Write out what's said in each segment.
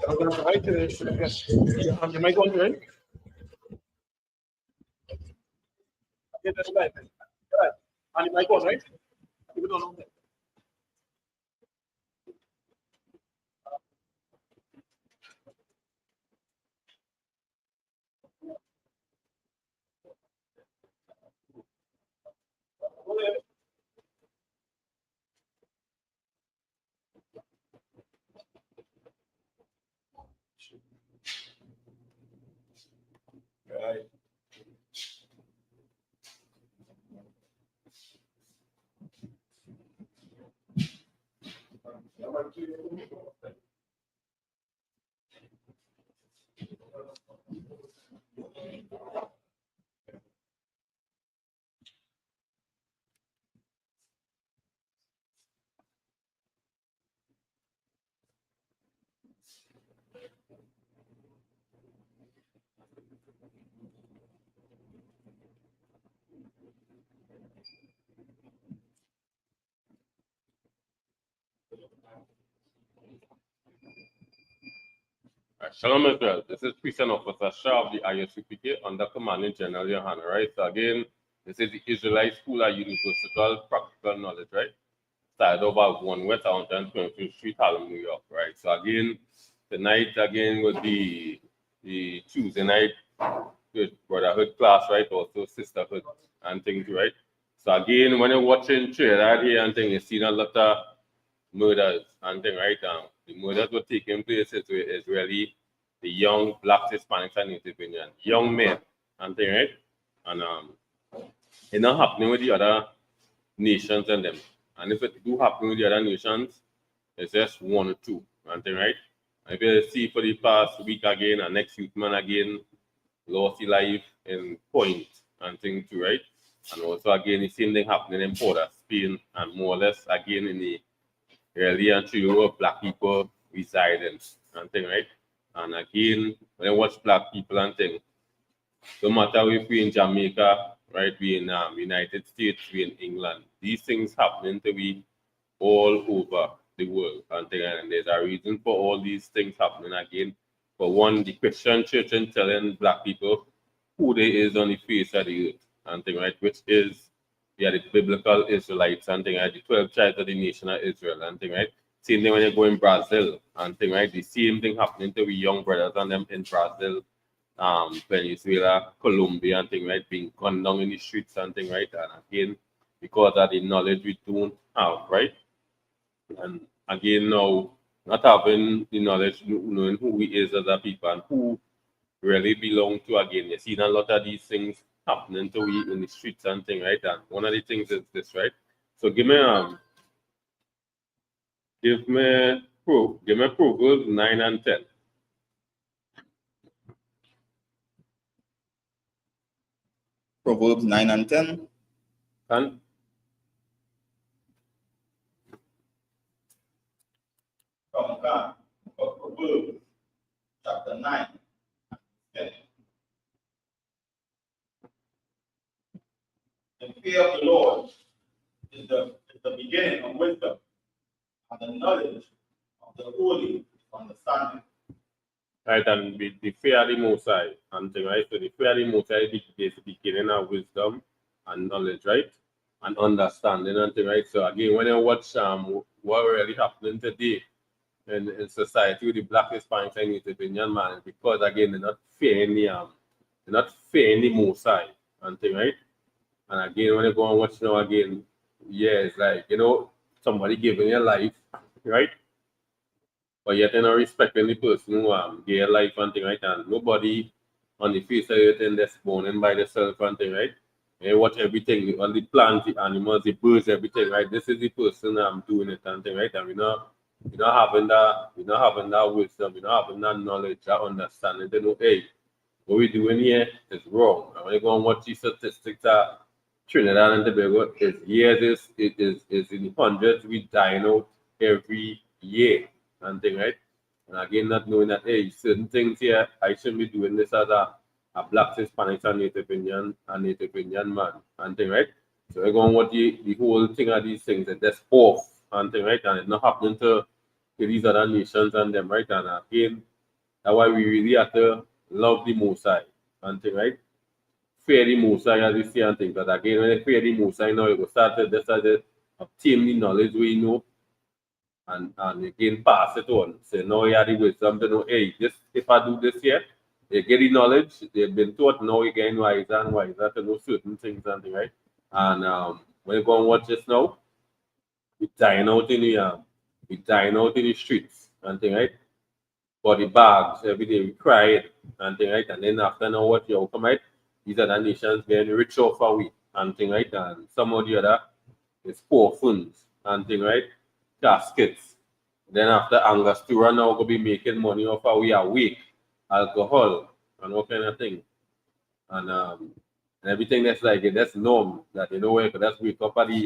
Right, the mic on, right? Yeah, that's right. Right. And the mic on, right? You don't know that. Right. Shalom Israel. This is Christian Officer Shah of the ISUPK under Commanding General Johanna, right? So again, this is the Israelite School of Universal Practical Knowledge, right? Started over 1 West 125th Street, Harlem, New York, right? So again, tonight again would be the Tuesday night brotherhood class, right? Also sisterhood and things, right? So again, when you're watching Trinidad here and things, you see a lot of murders and things, right? The murders were taking place is really the young Black, Hispanics, and Native Indian, young men and things, right? And it's not happening with the other nations and them. And if it do happen with the other nations, it's just one or two, and thing, right? And if you see for the past week again and next week man again lost his life in Point and thing too, right? And also again the same thing happening in Port of Spain and more or less again in the really and trio of black people residing and thing, right? And again, when I watch black people and thing, no matter if we in Jamaica, right, we in United States, we in England, these things happening to we all over the world and thing, and there's a reason for all these things happening again. For one, the Christian church and telling black people who they is on the face of the earth and thing, right, which is the biblical Israelites and thing, right, the 12 tribes of the nation of Israel and thing, right. Same thing when you go in Brazil and thing, right, the same thing happening to we young brothers and them in Brazil, Venezuela, Colombia and thing, right, being gunned down in the streets and thing, right, and again, because of the knowledge we don't have, right. And again, now, not having the knowledge, knowing who we is as a people and who really belong to, again, you see a lot of these things happening to we in the streets and thing, right? And one of the things is this, right? So give me Proverbs 9 and 10. Proverbs 9 and 10. And From God, of Proverbs, chapter 9 and 10. The fear of the Lord is the beginning of wisdom, and the knowledge of the holy is understanding. right, and the fear of the Most High and thing, right? So the fear of the Most High is the beginning of wisdom and knowledge, right? And understanding and thing, right? So again, when you watch what really happening today in society with the Black, Hispanic, and Native Indian man, because again they're not fearing the Most High and thing, right? And again, when you go and watch now again, yeah, it's like, somebody giving your life, right? But yet you're not respecting the person who gave your life and thing, right? And nobody on the face of the earth in this born in by themselves and thing, right? And you watch everything, all the plants, the animals, the birds, everything, right? This is the person doing it and thing, right? And we're not having that wisdom, we're not having that knowledge, that understanding. They know, hey, what we're doing here is wrong. And when you go and watch these statistics Trinidad and Tobago is in hundreds we dying out every year and thing, right? And again, not knowing that hey, certain things here I shouldn't be doing this as a Black, Hispanic, and Native Indian man and thing, right? So we're going what the whole thing of these things, and that's off and thing, right? And it's not happening to these other nations and them, right? And again, that's why we really have to love the Most High and thing, right? Fear the Most High as we see and thing. Because again, when you fear the Most High now, you go start to just obtain the knowledge we know and again pass it on. So now you have the wisdom to know, hey, this if I do this here, they get the knowledge, they've been taught, now you're getting wiser and wiser to know certain things and thing, right? And when you go and watch this now, we dying out in the streets and thing, right? Body bags, every day we cry it and thing, right? And then after now what you come right, these other nations getting rich off our we and thing, right? And some of the other is poor funds and thing, right? Caskets. Then after Angostura now go be making money off our we awake, alcohol and all kind of thing. And everything that's like it, that's norm that you know where that's wake up and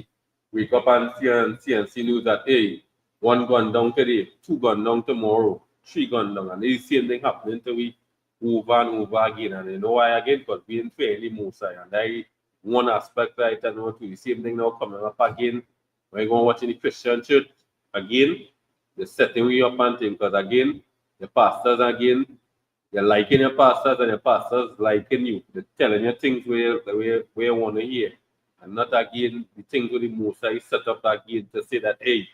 see news that hey, one gun down today, two gun down tomorrow, three gun down, and the same thing happening to we over and over again. And you know why again? Because being fairly Musa and I one aspect right and know too. The same thing now coming up again. When you go and watch in the Christian church again, they're setting we up and thing because again, the pastors again you're liking your pastors and your pastors liking you. They're telling you things where you want to hear. And not again the things with the most I set up again to say that hey,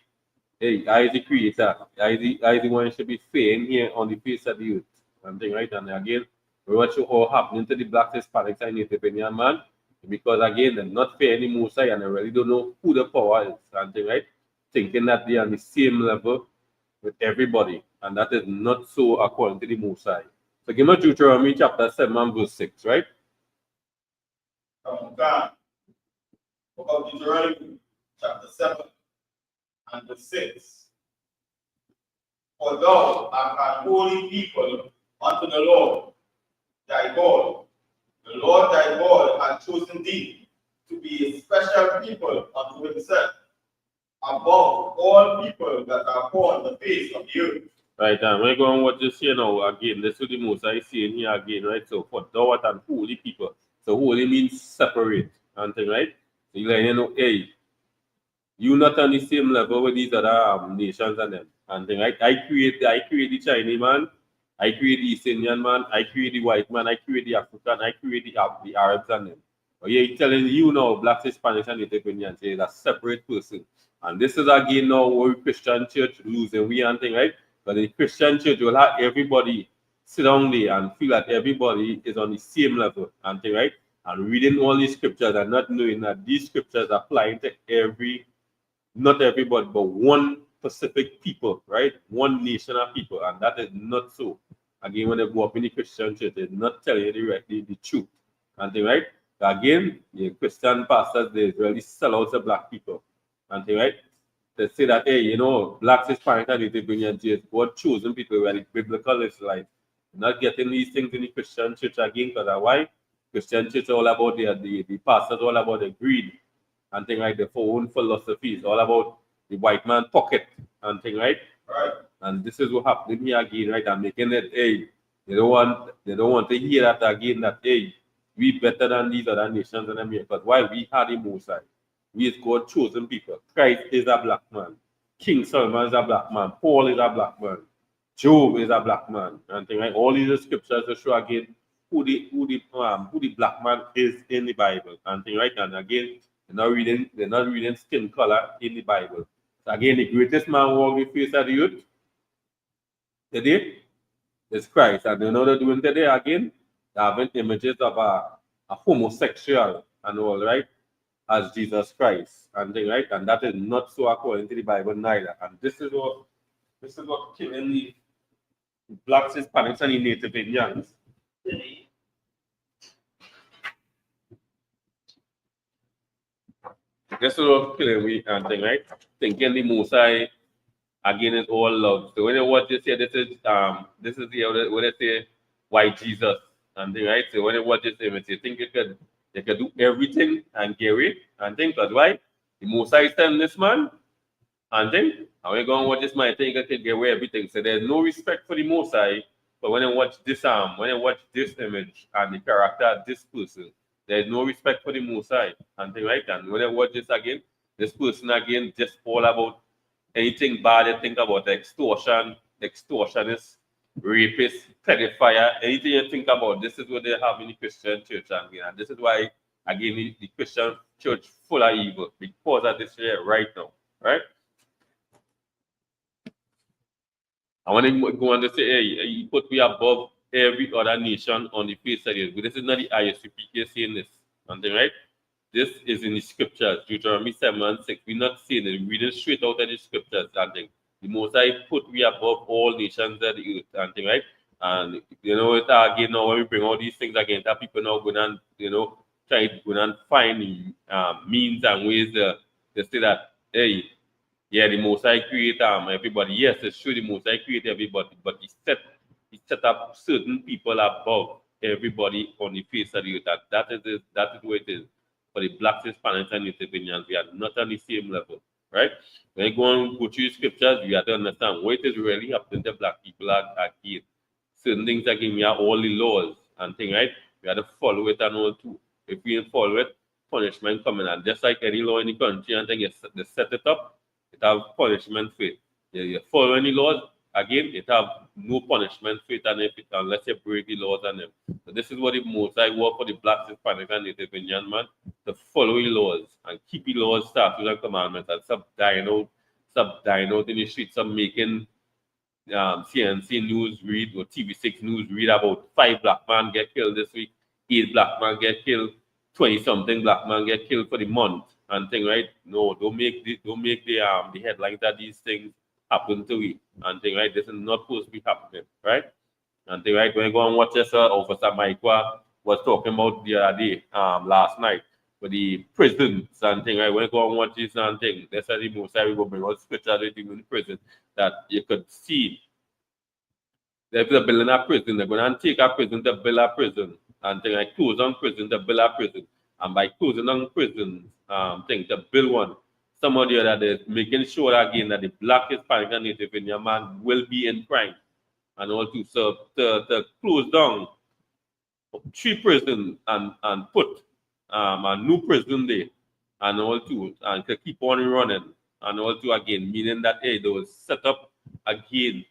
I is the creator. I is the one who should be fair in here on the face of the earth. And thing right and again we watch all happening to the black Hispanics and Native Indian man because again they're not fair anymore and they really don't know who the power is and thing right. Thinking that they're on the same level with everybody. And that is not so according to the Most High. So give me Deuteronomy chapter 7 and verse 6, right? Book of Deuteronomy chapter 7 and verse 6. For thou art an holy people unto the Lord thy God. The Lord thy God hath chosen thee to be a special people unto himself, above all people that are upon the face of the earth. Right, and we're going what you see now again. This is the most I see in here again, right? So for thou art an holy people. So holy means separate and thing, right? So you know, hey, you not on the same level with these other nations and them. And thing, right? I create the Chinese man, I create the East Indian man, I create the white man, I create the African, I create the Arabs and them. But yeah, telling you now, blacks, Hispanics, and Native Indians, say a separate person. And this is again now where Christian church losing we and thing, right? But the Christian church will have everybody sit down there and feel that everybody is on the same level and thing, right? And reading all these scriptures and not knowing that these scriptures are applying to not everybody, but one specific people, right? One nation of people, and that is not so. Again, when they go up in the Christian church, they're not telling you directly the truth. And thing, right? Again, the Christian pastors, they really sell out the black people. And thing, right? They say that, hey, you know, blacks, Hispanics, and Native Indians, God chosen people where the biblical is like not getting these things in the Christian church again, because why? Christian church all about the pastors all about the greed and thing like the own philosophy. It's all about the white man pocket and thing, right? Right. And this is what happening here again, right? And making it, hey, they don't want to hear that again, that hey, we better than these other nations in America. But why we had the most high? We is God chosen people. Christ is a black man. King Solomon is a black man. Paul is a black man. Job is a black man. And thing like all these scriptures to show again who the black man is in the Bible. And thing right. And again, they're not reading skin color in the Bible. So again, the greatest man walking the face of the earth today is Christ. And you know they're doing today again, they're having images of a homosexual and all, right? As Jesus Christ and thing, right? And that is not so according to the Bible neither. And this is what killing the blacks, Hispanics, and the Native Indians. This is what killing we and thing, right? Thinking the Most High again is all love. So when you watch this here, this is the what they say why Jesus and thing, right? So when you watch this image, you think you could do everything and get away and think because why? The Most High is telling this man and then and when you go and watch this man, you think you can get away everything. So there's no respect for the Most High. But when you watch this when you watch this image and the character of this person, There's no respect for the Mosai. And thing, right? And when I watch this again, this person again just all about anything bad they think about extortion, extortionist, rapist, pedophile, anything you think about, this is what they have in the Christian church. And this is why, again, the Christian church full of evil because of this here right now. Right? I want to go on to say, hey, you put me above every other nation on the face of the earth. But this is not the ISUPK saying this. Something, right? This is in the scriptures, Deuteronomy 7 and 6. We're not saying it, we're reading straight out of the scriptures. Something. The Most High put we above all nations of the earth. Something, right? And you know, it again now when we bring all these things again, that people now go and try to go and find means and ways to say that, hey, yeah, the Most High create everybody. Yes, it's true the Most High create everybody, but he set up certain people above everybody on the face of the earth. That is what it is. For the blacks, Hispanics, and Native Indians, we are not on the same level, right? When you go through scriptures, you have to understand what is really happening to black people are here. Certain things are giving you all the laws and things, right? We have to follow it and all too. If we don't follow it, punishment coming. And just like any law in the country and thing, they set it up, it have punishment for it. You follow any laws, again, it have no punishment for it, and unless you break the laws and them. So this is what the Most High work for the blacks, Hispanics, and Native Indian man, to follow the laws and keep the laws, statutes, and commandments, and stop dying out in the streets, stop making CNC news read or TV6 news read about 5 black men get killed this week, 8 black men get killed, 20-something black men get killed for the month and thing, right? No, don't make the headlines that these things happen to we and thing, right? This is not supposed to be happening, right? And thing, right? When you go and watch this, Officer Maikwa was talking about the other day, last night, for the prisons and thing, right? When you go and watch this and thing, that's how the Most High will bring out scripture in the prison that you could see. If they're building a prison, they're going to take a prison to build a prison and thing, like close on prison to build a prison. And by closing on prisons, thing to build one, somebody that is making sure again that the black, Hispanic, and Native Indian man will be in crime. And also so to close down 3 prisons and put a new prison there and also and to keep on running and also again meaning that hey, they will set up again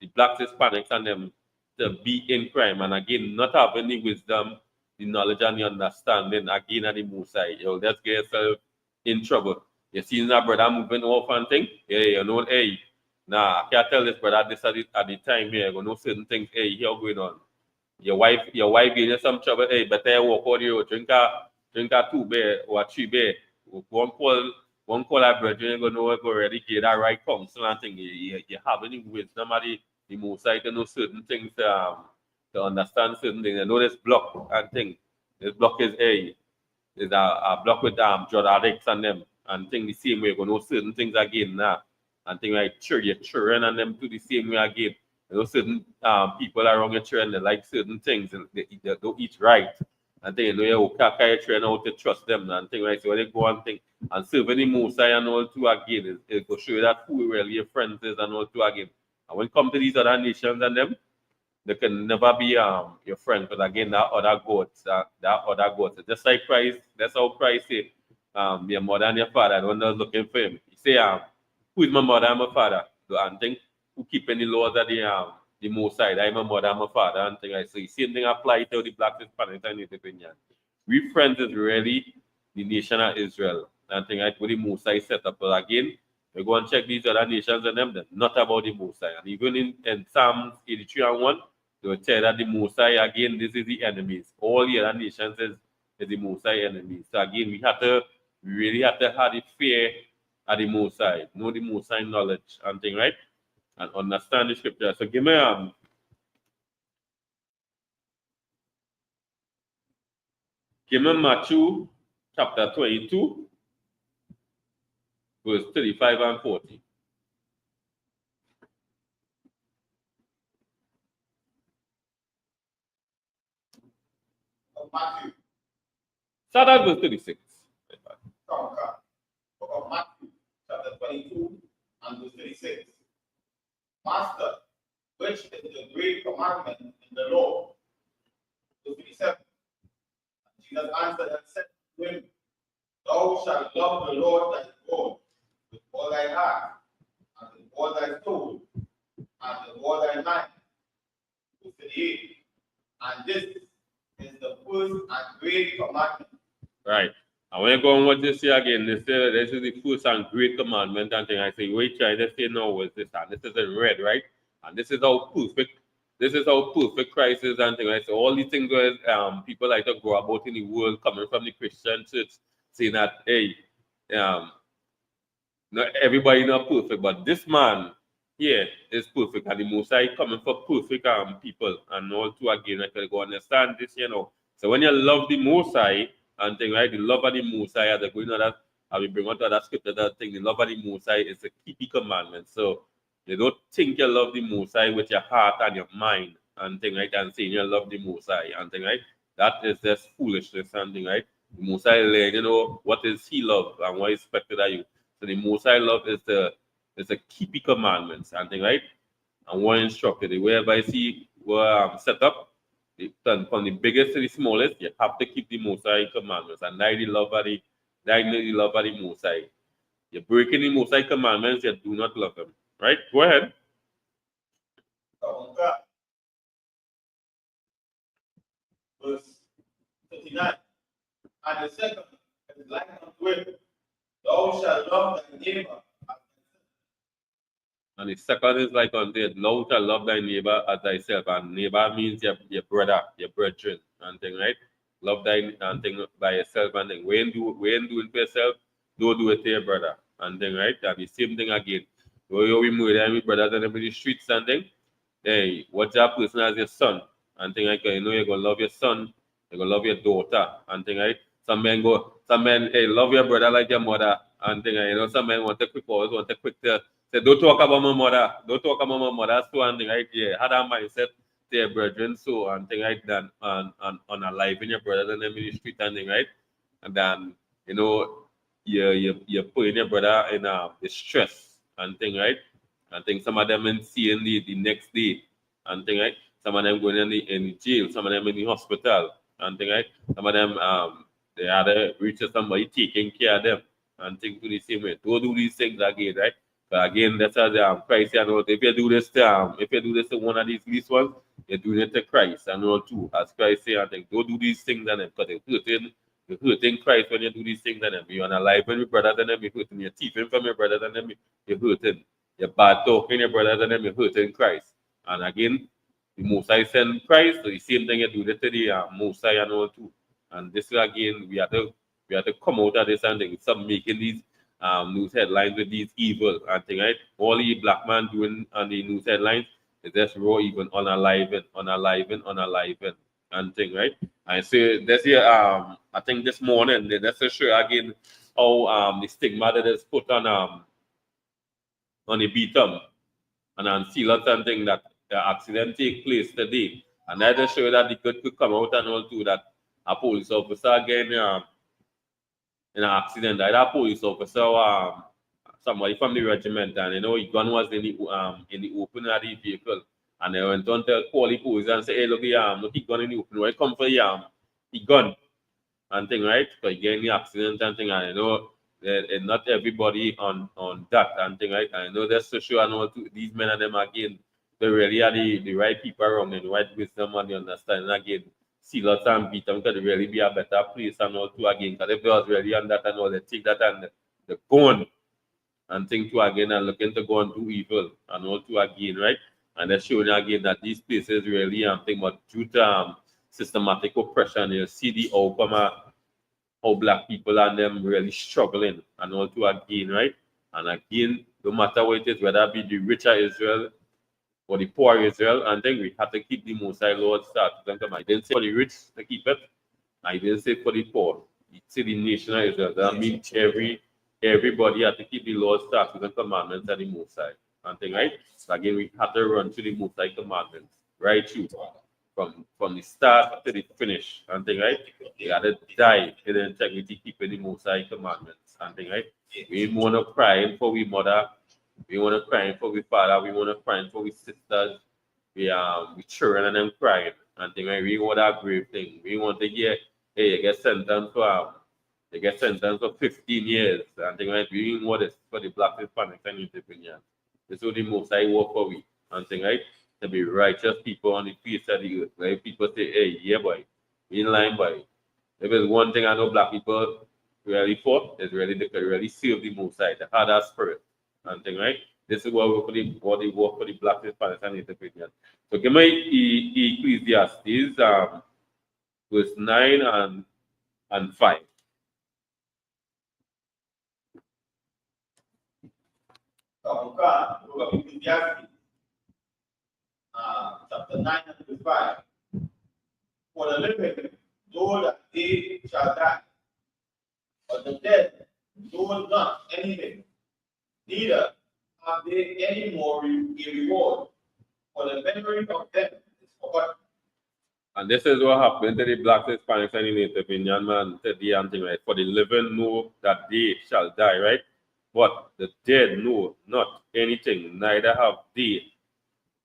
the blacks, Hispanics, and them to be in crime and again not having the wisdom, the knowledge, and the understanding again at the Most High. You'll just get yourself in trouble. You see that brother moving off and thing, hey, you know, hey, nah, I can't tell this brother this at the time here, you know certain things, hey, here going on. Your wife gave you some trouble, hey, better walk out here, drink a 2 beer or a 3 beer. One call a brother, you're gonna know already get that right counsel and thing. You have any wisdom at the Most High to know certain things to understand certain things. I know this block and thing. This block is a block with drug addicts and them and thing the same way. You're gonna know certain things again now. And thing like your children and them to the same way again. You know, certain people around your children, they like certain things and they don't eat right. And then, you know, you can't carry your children out to trust them and things like so when they go and think and serving the Most High and all too again, it will show you that who really your friends is and all too again. And when it comes to these other nations and them, they can never be your friend because again that other gods, just like Christ, that's how Christ said, your mother and your father, the one that was looking for him. He say, who is my mother and my father? And think who keep any laws of the Most High, I'm my mother and my father and thing like so. The same thing apply to the black, Hispanic, and Native Indian. We friends is really the nation of Israel and thing like what the Most High set up. But again, we go and check these other nations and them, they're not about the Most High. And even in Psalms 83 and 1, they will tell that the Most High, again, this is the enemies. All the other nations is the Most High enemies. So again, we really have to have the fear of the Most High, know the Most High knowledge and thing, right? And understand the scripture. So give me Matthew chapter 22, verse 35 and 40. Matthew. Start at verse 36. Book of Matthew, chapter 22 and verse 36. Master, which is the great commandment in the law? Verse 37. Jesus answered Lord thy God with all thy heart, and with all thy soul, and with all thy mind. Verse 38. And this is the first and great commandment. Right. And when you go on what you say again, this is the first and great commandment and thing. I say, what you trying to say now is this, and this is in red, right? And this is how perfect Christ is and thing. Right? So all these things where people like to go about in the world coming from the Christian church, saying that, hey, not everybody not perfect, but this man here is perfect, and the Most High coming for perfect people, and all to again, I can go understand this, you know. So when you love the Most High and thing, right, the love of the Most High, as I go into that, I will bring out that scripture, that thing, the love of the Most High is to keep the commandments. So you don't think you love the Most High with your heart and your mind and thing, right, and saying you love the Most High and thing, right. That is just foolishness and thing, right. The Most High, you know, what is He love and what is expected of you. So the Most High love is the keep the commandments and thing, right? And one instructed, the wherever I see were set up, from the biggest to the smallest, you have to keep the Most High commandments. And that the love of the Most High. You're breaking the Most High commandments, you do not love Him. Right? Go ahead. Verse 39. And the second is like unto it, thou shalt love thy neighbor. And the second is like unto it, thou shalt love thy neighbor as thyself. And neighbor means your brother, your brethren, and thing, right? Love thy and thing by yourself and thing. When doing for yourself, don't do it to your brother. And thing, right? And the same thing again. When you murder my brothers and them in the streets and thing, hey, what's your person as your son? And thing like you know you're gonna love your son, you're gonna love your daughter, and thing, right? Some men, hey, love your brother like your mother, and thing, you know, some men always want to quick to say, don't talk about my mother, don't talk about my mother, so and thing, right? Yeah, had that mindset to your brethren, so and thing like that, and on a life in your brothers and them in the street and thing, right? And then, you know, you're putting your brother in distress and thing, right? And think some of them in seeing the next day and thing, right? Some of them going in the jail, some of them in the hospital and thing, right? Some of them they had to reach somebody taking care of them and think to the same way. Don't do these things again, right? But again, that's how Christ and all. If you do this to one of these least ones, you're doing it to Christ and all too. As Christ say, I think don't do these things and them because you're hurting Christ when you do these things and them. You're on a life when your brothers and them, you're hurting your teeth from your brothers and them, you're hurting. You're bad talking your brothers and them, you're hurting Christ. And again, the Most High send Christ, so the same thing you do that to the Most High and all too. And this again, we have to come out of this and thing. Stop making these news headlines with these evil and thing, right? All the black man doing on the news headlines is just raw even unaliving and thing, right? And so this year, I think this morning, that's to show again how the stigma that is put on the beatum and see lots and thing that the accident take place today. And that just show that the good could come out and all too that a police officer again in an accident, that a police officer somebody from the regiment and you know his gun was in the open of the vehicle and they went on to call the police and say, hey look his gun in the open, why come for the gun and thing, right? Because you get in the accident and thing and you know not everybody on that and thing, right? I know that's to show and all to these men and them again, they really are the right people around and the right wisdom and the understanding again. See lots and beat them could really be a better place and all too again. Because if they was really on that and all, they take that and they go on and think to again and looking to go and do evil and all to again, right? And they're showing again that these places really think about due to systematic oppression, you see the outcome of how black people and them really struggling and all to again, right? And again, no matter what it is, whether it be the richer Israel or the poor Israel, and then we have to keep the Most High Lord statutes and commandments. I didn't say for the rich to keep it. I didn't say for the poor. It's the nation of Israel. That means everybody has to keep the Lord's statutes and commandments and the Most High. And thing, right? So again, we have to run to the Most High commandments, right? Through from the start to the finish. And thing, right? We got to die in the integrity, keeping the Most High commandments. And thing, right? We want to cry for we mother. We want to cry for we father. We want to cry for we sisters. We children and them crying and thing. Right? We want that grave thing. We want to get hey, you get sentenced for They get sentenced for 15 years. And thing right, we know this for the black Hispanics and entrepreneurs. This is the most I work for we. And thing right, to be righteous people on the face of the earth. Right? People say, hey, yeah boy, in line boy. If there's one thing I know black people really for, is really they can really serve the most high, the harder spirit. And thing right. This is what we for the what they work for the black Hispanics and entrepreneurs. So give me Ecclesiastes verse 9 and 5. Ecclesiastes, chapter 9 and verse 5. For the living, though that they shall die, but the dead know not anything, neither have they any more a reward, for the memory of them is forgotten. And this is what happened to the black Hispanics and the Native Indian man today and thing, right? For the living know that they shall die, right? But the dead know not anything, neither have they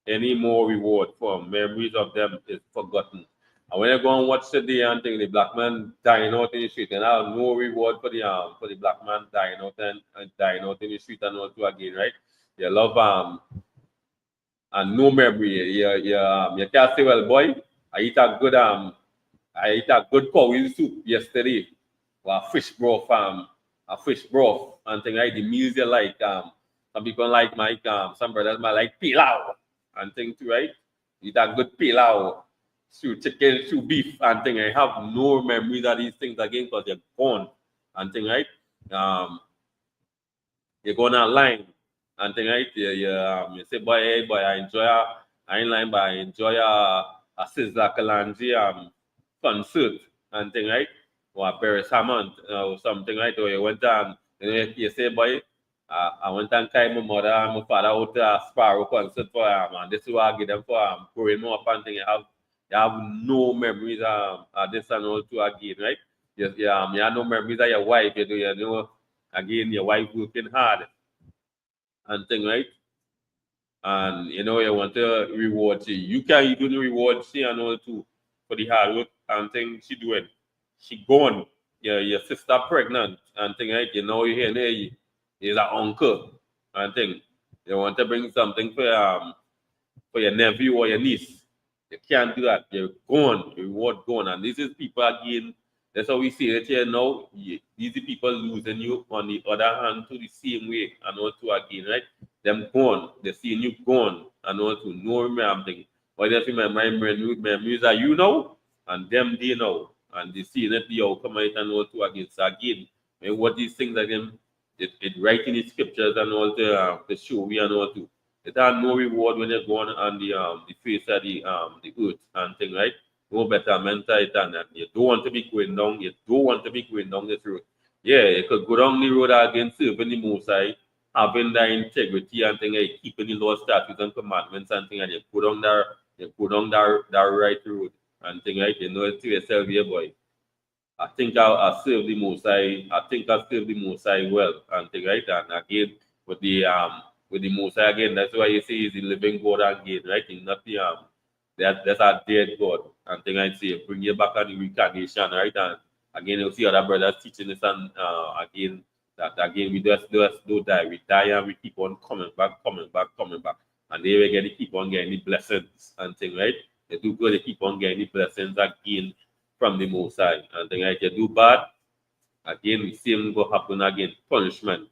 any more reward, for memories of them is forgotten. And when you go and watch today and thing, the black man dying out in the street, and I have no reward for the black man dying out and dying out in the street and all too again, right? You love and no memory. You can't say, well, boy, I eat a good curry soup yesterday. Or a fish broth, and thing like the meals you like. Some people like some brothers might like pilau and things too, right? Eat a good pilau, stew chicken, stew beef, and thing. I have no memories of these things again because they're gone and thing, right? You're going online and thing, right? You say, boy, hey, boy, I ain't lying, but I enjoy a Sizzler Kalanji concert and thing, right? Or a Paris Hammond or something, right? Or you went and you say, boy, I went and carry my mother and my father out to a Sparrow concert for and this is what I give them for growing more up and thing. You have no memories of this and all too again, right? You have no memories of your wife, you know, again, your wife working hard and thing, right? And you know, you want to reward she. You can even reward she and all too for the hard work and thing she doing. She gone. Your sister pregnant and thing, right? You know, you hear hey, is an uncle and thing. You want to bring something for your nephew or your niece. You can't do that. You're gone. Your reward gone. And this is people again. That's how we see it here now. These are people losing you on the other hand to the same way and also again, right? Them gone. They seeing you gone and also no remembering. But they feel my memories are you now and them they know. And they see that the outcome out and also again. So again, and what these things again, it writing the scriptures and all the show we and all too. It has no reward when you're going on the face of the earth and thing, right? No better mentality than that. You don't want to be going down. You don't want to be going down this road. Yeah, you could go down the road again, serving the Most High, having that integrity and thing, like keeping the law, statutes, and commandments and thing, and you go down that right road and thing, right? You know to yourself, yeah, boy. I think I serve the Most High. I think I serve the Most High well and thing, right? And again, with the Most High again, that's why you say he's the living God again, right? He's not the that's a dead God. And thing I say, bring you back on the reincarnation, right? And again, you'll see other brothers teaching this and again that again we just don't die. We die and we keep on coming back. And they will get to keep on getting the blessings and thing, right? They do good, they keep on getting the blessings again from the Most High. And thing like you do bad, again the same will happen again. Punishment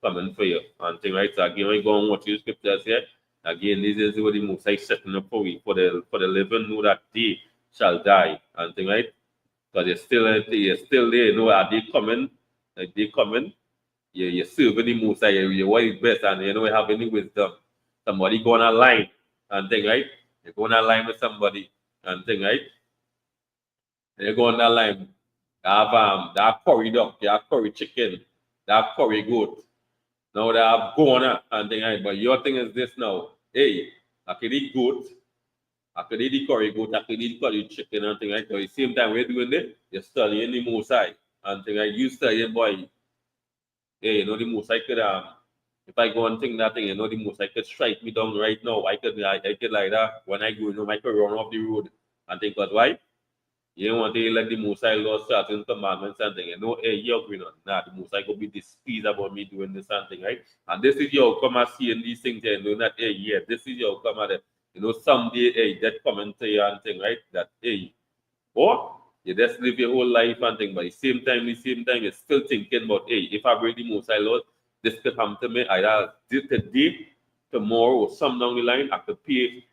coming for you. And thing right. So again, when you go and watch the scriptures here, again, this is what the Most High setting up for we for the living know that they shall die. And thing right. Because you're still there, you know, are they coming? Like they coming, you're serving the Most High, you're what is best, and you know you have any wisdom. Somebody go on a line and thing, right? You go on a line with somebody and thing, right? And you go on that line, they have that curry duck, they have curry chicken, they have curry goat. Now they have goat and thing, right? But your thing is this now. Hey, I can eat goat, I can eat the curry goat, I can eat curry chicken and thing, right? So at the same time we're doing it, you're studying the Most High and thing, right? You studying, boy. Hey, you know the Most High could if I go and think that thing, you know the Most High could strike me down right now. I could like that when I go, you know, I could run off the road and think, because why? You don't want to let the Most High law certain commandments and things. You know, hey, you're going on. Nah, the Most High go be displeased about me doing this and thing, right? And this is your come and seeing these things there, know that, hey, yeah, this is your come at it. You know, someday, hey, that comment to you and thing, right? That, hey, or you just live your whole life and thing, but the same time, you're still thinking about, hey, if I break the Most High law, this could happen to me. Either today, tomorrow, or some down the line, I could pay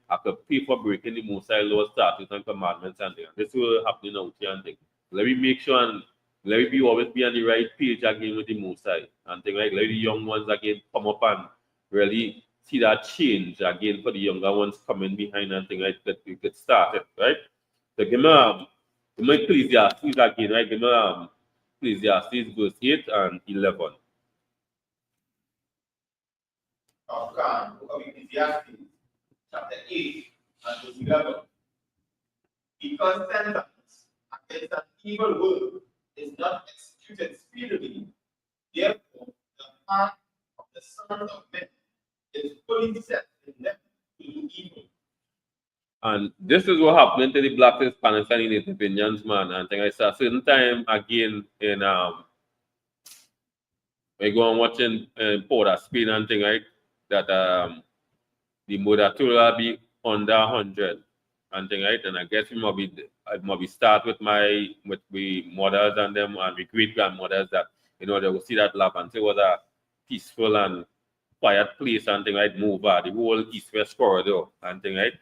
for breaking the Most High law, statutes, and commandments and things. This will happen out here and thing. Let me make sure and let me always be on the right page again with the Most High and thing, like let the young ones again come up and really see that change again for the younger ones coming behind and thing, like that we could start it, right? So give me Ecclesiastes again, right? Give me Ecclesiastes verse 8 and 11. Of God, book of Ecclesiastes, chapter 8 and verse 11. Because sentence against an evil word is not executed speedily, therefore the heart of the sons of men is fully set in them to do evil. And this is what happened to the Black Hispanics and Native Indians, man. And I said, a certain time again in we go and watching Port of Spain and thing, right? That the moratorium be under 100 and thing, right? And I guess I might be start with my mothers and them and my great grandmothers that you know they will see that lab and say it was a peaceful and quiet place and thing, right? Move the whole east-west corridor and thing, right?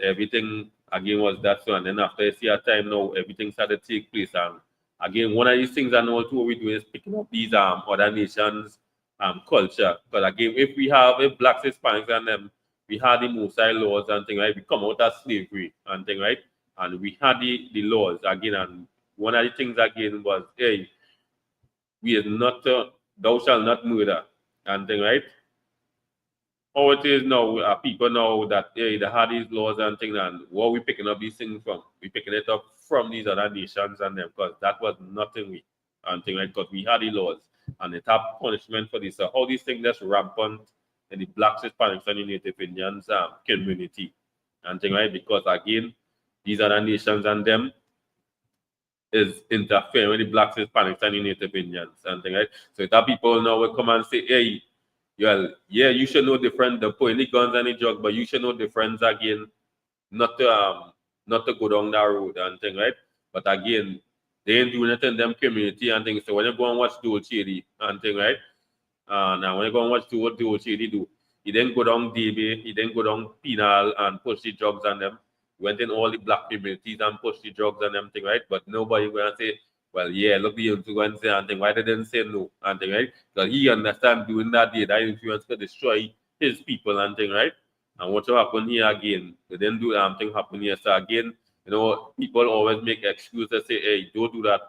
Everything again was that so, and then after you see a time now, everything started to take place. And again, one of these things I know too what we do is picking up these other nations culture. Because again, if blacks, Hispanics and them, we had the Mosai laws and thing, right? We come out of slavery and thing, right? And we had the laws again, and one of the things again was, hey, we are not thou shalt not murder and thing, right? How it is now, people know that hey, they had these laws and things, and where we picking up these things from? We picking it up from these other nations and them, because that was nothing we and thing, right? Because we had the laws and it have punishment for this. So all these things that's rampant in the blacks, Hispanics, and the Native Indians community and thing, right? Because again, these other nations and them is interfering with the blacks, Hispanics, and the Native Indians and thing, right? So if people now will come and say, hey, well, yeah, you should know different. The point the guns and the drugs, but you should know difference again, not to go down that road and thing, right? But again, they ain't doing it in them community and things. So when you go and watch Dual Shady and thing, right? Now when you go and watch what Dual Shady do, he then go down DB, he then go down penal and push the drugs on them. Went in all the black communities and push the drugs and them thing, right? But nobody gonna say, well, yeah, look the influence and thing. Why they didn't say no and thing, right? Because he understand doing that day, that influence could destroy his people and thing, right? And what will happen here again? They didn't do thing happen here. So again, you know, people always make excuses, say, hey, don't do that,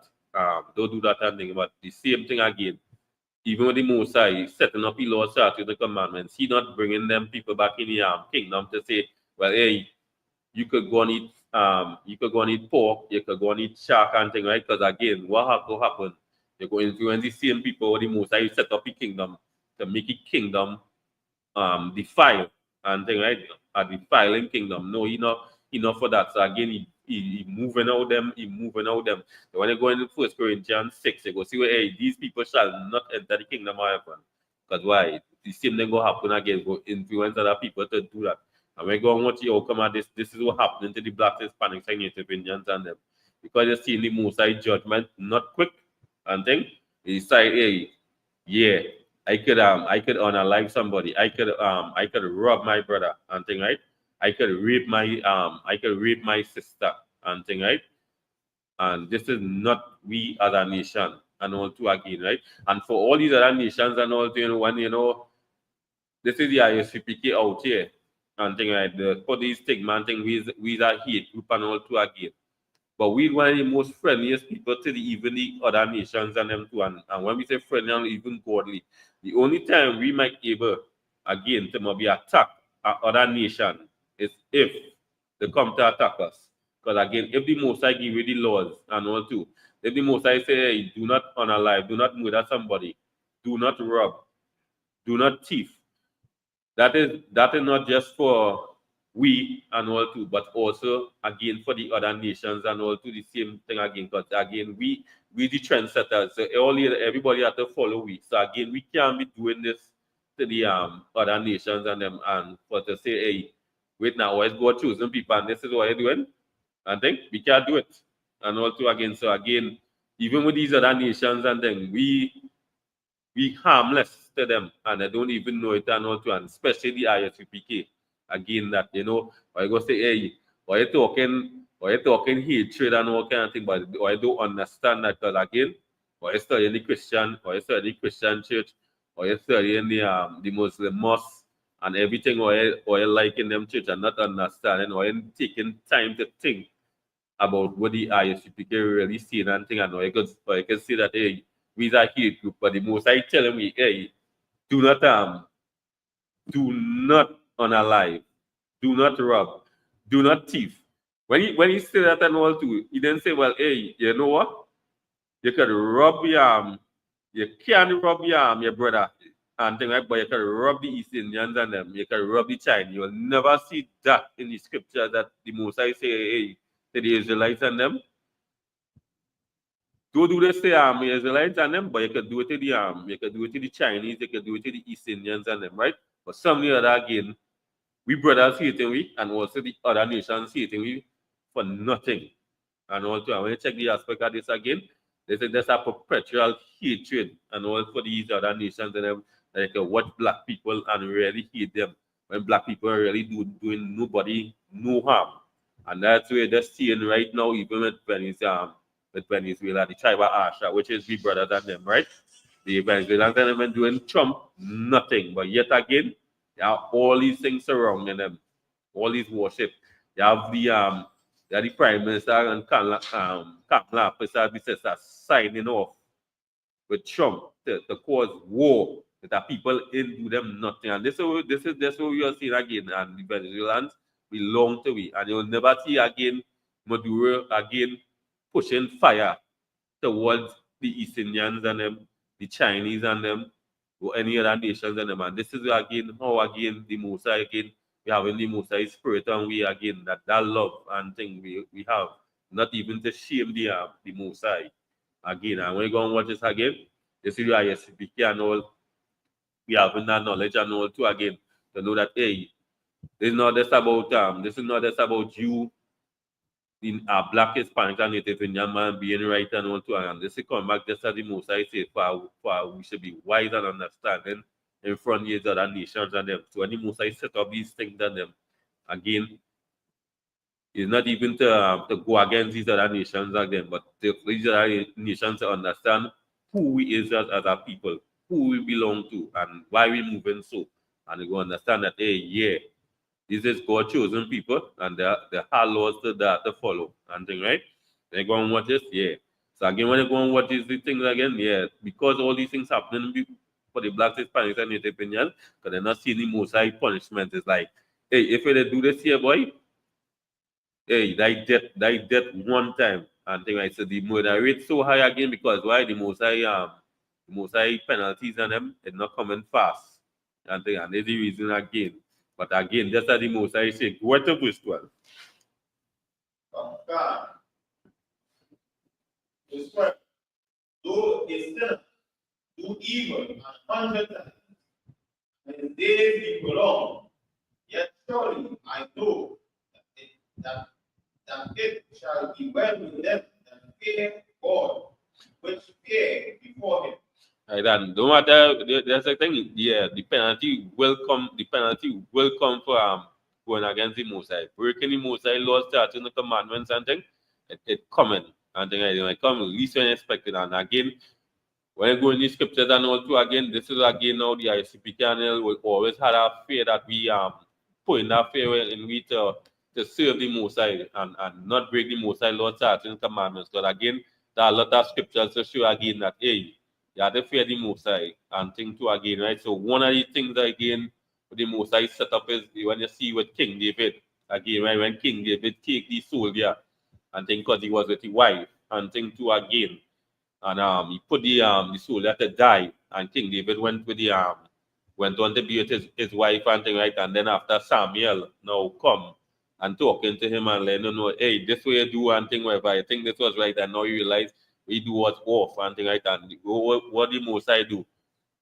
and thing. But the same thing again. Even with the Mosai setting up the law, statutes, the commandments, he not bringing them people back in the kingdom to say, well, hey, you could go and eat pork, you could go and eat shark and thing, right? Because again, what happen? You go influence the same people the most I set up the kingdom to make it kingdom defile and thing, right? A defiling kingdom. No, he not for that. So again, he moving out them, So when you go into 1 Corinthians 6, you go see where hey, these people shall not enter the kingdom of heaven. Because why? The same thing go happen again, go influence other people to do that. And we're going to watch the outcome of this. This is what happened to the blacks, Hispanics, and Native Indians and them. Because you see the Most High judgment not quick and thing. He say, hey, yeah, I could unalive somebody. I could rob my brother and thing, right? I could rape my sister and thing, right? And this is not we as a nation and all too again, right? And for all these other nations and all, when this is the ISUPK out here and thing like the for these stigma and thing we are hate group and all too again. But we one of the most friendliest people to even the other nations and them too. And when we say friendly and even godly, the only time we might able again to maybe attack other nation is if they come to attack us. Because again, if the Most High give you the laws and all too, if the Most High say, hey, do not unalive, do not murder somebody, do not rob, do not thief, that is not just for we and all too, but also again for the other nations and all to the same thing again. Because again, we the trendsetters. So everybody have to follow we. So again, we can't be doing this to the other nations and them and for to say, hey, wait now, let's go choosing people and this is what you're doing. I think we can't do it. And also again, so again, even with these other nations and then we harmless to them and they don't even know it and also and especially the ISUPK. Again, that I go say, hey, why you talking hatred and all kind of thing, but I don't understand that because again, why you studying the Christian, why you studying the Christian church, why you studying the Muslim mosque and everything why you like in them church and not understanding, why you taking time to think about what the ISUPK really saying and thing and I can see that hey, we are hate group, but the most I telling me, hey, do not unalive, do not rob, do not thief. When he say that and all too, he then say, well, hey, you know what? You could rob you can rob your brother and thing like, but you can rob the East Indians and them, you can rob the Chinese. You'll never see that in the scripture that the most I say, hey, to the Israelites and them. Don't do this to the Israelites and them, but you could do it to the you could do it to the Chinese, you could do it to the East Indians and them, right? But some of the other again, we brothers hating we and also the other nations hating we for nothing. And also when you check the aspect of this again, they say there's a perpetual hatred and all for these other nations and them that you can watch black people and really hate them when black people are really doing nobody no harm. And that's where they're seeing right now, even with Venezuela, the tribe of Asha, which is we brothers and them, right? The Venezuelans and them doing Trump nothing. But yet again, there are all these things surrounding them, all these worship. You have the Prime Minister and Kamala Harris are signing off with Trump to cause war. That are people in do them nothing. And this is what we are seeing again. And the Venezuelans belong to we. And you'll never see again Maduro again pushing fire towards the East Indians and them, the Chinese and them, or any other nations and them. And this is again how again the Musa again we have in the Musa spirit and we again that love and thing we have. Not even to shame the Musa again. And when you go and watch this again, you see the ISUPK and all we have in that knowledge and all too again to know that hey, this is not just about you in black, Hispanic, and Native Indian man being right and all too. And this is come back just as the most I say for we should be wise and understanding in front of these other nations and them. So when the most I set up these things and them again, it's not even to go against these other nations again, but these other nations to understand who we is as a people, who we belong to, and why we moving so. And they go understand that hey, yeah, this is God chosen people, and there are laws to follow and thing, right? They go and watch this, yeah. So again, when they go and watch these things again, yeah, because all these things happening for the blacks, Hispanics, and Native Indians, because they're not seeing the most high punishment. It's like, hey, if they do this here, boy, hey, die death one time, and thing like so the murder rate so high again because why the most high penalties on them is not coming fast, and thing, and there's the reason again. But again, just as the most I say, go to verse 12. God. Verse 12. Though a sinner do evil 100 times, and his days be prolonged, yet surely I know that it shall be well with them that fear God, which fear before him. Right, and no matter there's a thing, yeah, the penalty will come. The penalty will come for going against the Mosai, breaking the Mosai laws, starting the commandments and thing. It coming and thing like it come least when expected. And again, when I go in the scriptures and all too, again, this is again now the ISUPK channel will always had a fear that we put in that fear in we to serve the Mosai and not break the Mosai laws, starting commandments. Because again, there are a lot of scriptures to show again that hey. Yeah, they fear the Mosai and thing too again, right? So one of the things that again the Mosai set up is when you see with King David, again, right? When King David take the soldier and think because he was with his wife and thing too again. And he put the soldier to die and King David went with went on to be with his wife and thing, right? And then after Samuel now come and talking to him and letting him know, hey, this way you do and thing, whatever. I think this was right, and now you realize we do what's off and thing, right? And what the Mosai do?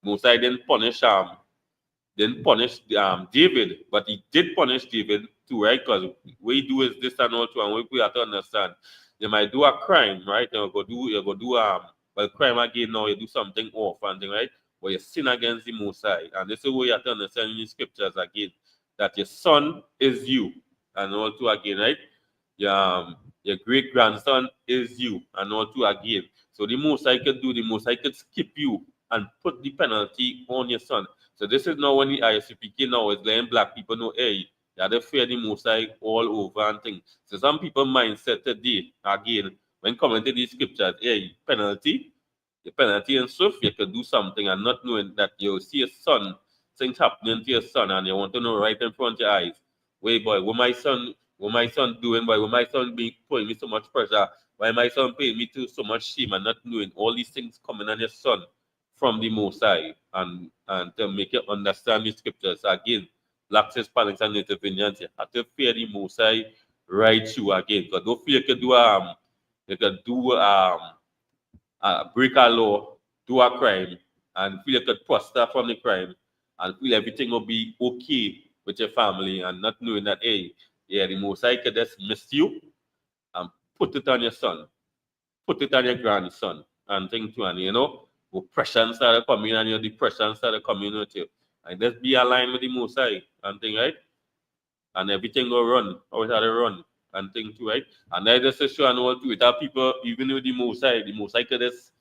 Mosai didn't punish David, but he did punish David too, right? Because what he do is this and all too, and we have to understand. You might do a crime, right? You go do well, crime again now, you do something off and thing, right? But you sin against the Most High. And this is what you have to understand in the scriptures again, that your son is you, and all too again, right? Your great grandson is you, and all too again. So the Most High could do, the Most High could skip you and put the penalty on your son. So this is now when the ISUPK now is letting black people know, hey, you have to fear the Most High all over and things. So some people mindset today, again, when coming to these scriptures, hey, penalty, the penalty and stuff, you could do something and not knowing that you see your son, things happening to your son, and you want to know right in front of your eyes. Wait, boy, what my son doing, boy, what my son being putting me so much pressure, why my son paying me to so much shame and not knowing all these things coming on your son from the Most High, and to make you understand the scriptures again. Blacks, Hispanics, and Native Indians, you have to fear the Most High right through again. Because don't feel you could do break a law, do a crime, and feel you could prosper from the crime, and feel everything will be okay with your family, and not knowing that, hey, yeah, the Most High could just miss you and put it on your son, put it on your grandson, and thing too, and oppression started coming and your depression started coming with you. And just be aligned with the Most High and thing, right? And everything will run, how it had to run and thing too, right? And I just show and all too, without people, even with the Most High could just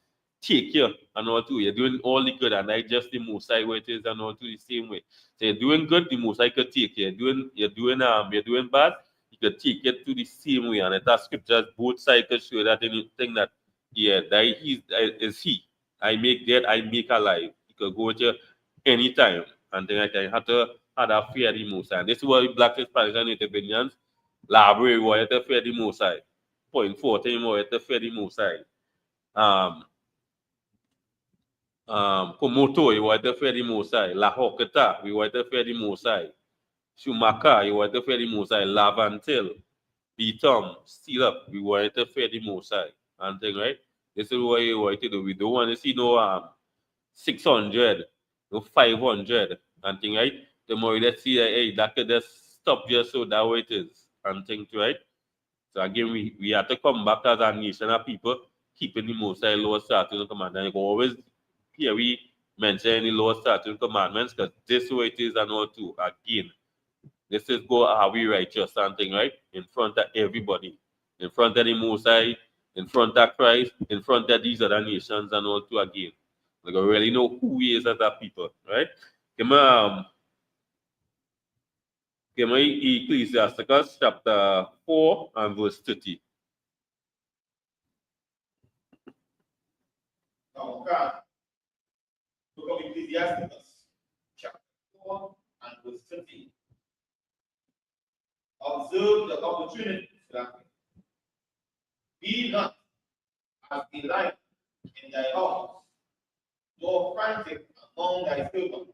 take you and all too. You're doing all the good, and I just the Most High where it is and all too the same way. So you're doing good, the Most High could take you. You're doing bad, you could take it to the same way. And it has scriptures, both sides could show that anything that, yeah, that is he. I make dead, I make alive. You could go with you anytime. And then I can have to have a fear the Most High. And this is what Black, Hispanics, and Native Indians, library, why to fear the Most High. Point 14, why to fear the Most High. Komoto, you want to fear the Most High. La Hokata, you want to fear the Most High. Shumaka, you want to fear the Most High. Lavantil, Beatum, Steel Up, we want to fear the Most High. And thing, right? This is what you want to do. We don't want to see no 600, no 500, and thing, right? The more you see that, hey, that could just stop you, so that way it is. And things, right? So again, we have to come back as a nation of people keeping the Most High law, statutes, and commandments. You can always hear we mention the law, statutes, and commandments, because this is what it is and all too. Again, this is go how we righteous something, right? In front of everybody. In front of the Most High, in front of Christ, in front of these other nations and all too again. Like I really know who we is as a people, right? Give me Ecclesiasticus chapter 4 and verse 30. Now, God, look at Ecclesiasticus chapter 4 and verse 30. Observe the opportunities that be not as a light in thy house, nor frantic among thy servants.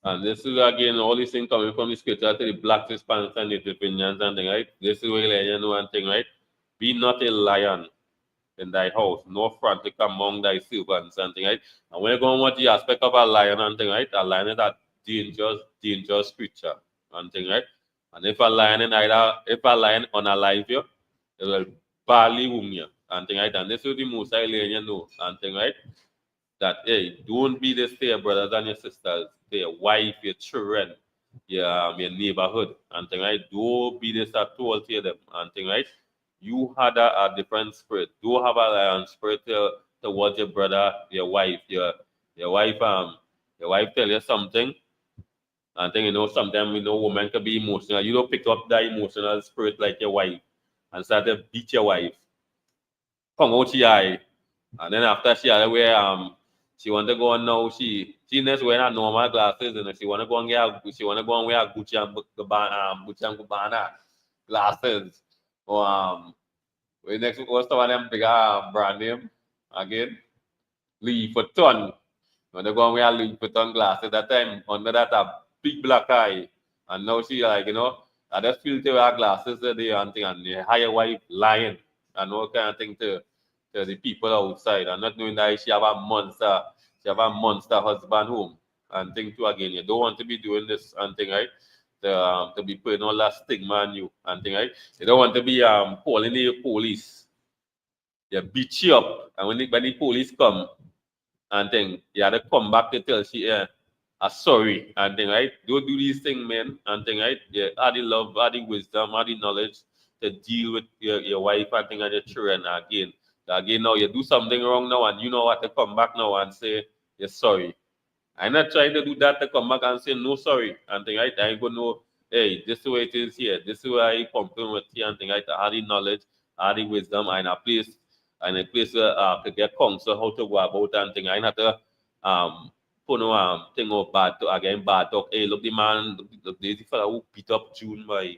And this is again all these things coming from the scripture to the Black, Hispanics, and Native Indians and thing, right? This is where you know one thing, right? Be not a lion in thy house, nor frantic among thy servants and thing, right? And when you go on what the aspect of a lion and thing, right? A lion is a dangerous creature and thing, right? And if a lion unalive you, it will badly wound you and thing, right? And this is the most I let you know and thing, right? That hey, don't be this to your brothers and your sisters, to your wife, your children, your neighborhood, and thing, right? Don't be this at all to them, and thing, right? You had a different spirit. Don't have a lion spirit towards your brother, your wife, your wife, your wife tell you something, and then sometimes women can be emotional. You don't pick up that emotional spirit like your wife and start to beat your wife. Come out your eye. And then after she had wear she want to go on now, she needs wearing her normal glasses and she wanna go and wear Gucci and Gabbana glasses. Or we next what's the one them big brand name again? Lee Vuitton. When they go and wear Louis Vuitton glasses that time, under that a big black eye. And now she like, I just feel to wear glasses today and thing and the higher wife lying and all kind of thing to the people outside and not knowing that she have a monster husband home and thing too again. You don't want to be doing this and thing, right? To be putting all that stigma on you and thing, right? You don't want to be calling the police. They beat you up and when the police come and thing, you have to come back to tell she sorry and thing, right? Don't do these things, man, and thing, right? Yeah, add the love, add the wisdom, add the knowledge to deal with your wife and thing and your children again. Again, now you do something wrong now and you know what to come back now and say you're sorry. I'm not trying to do that to come back and say no sorry and thing, right? I go know, hey, this is the way it is here, this is where I complain with you and thing, right? I have the knowledge, I have the wisdom, and a place where to get counsel how to go about and thing. I not to put no thing of bad to again bad talk. Hey, look the man, look the fella who beat up June by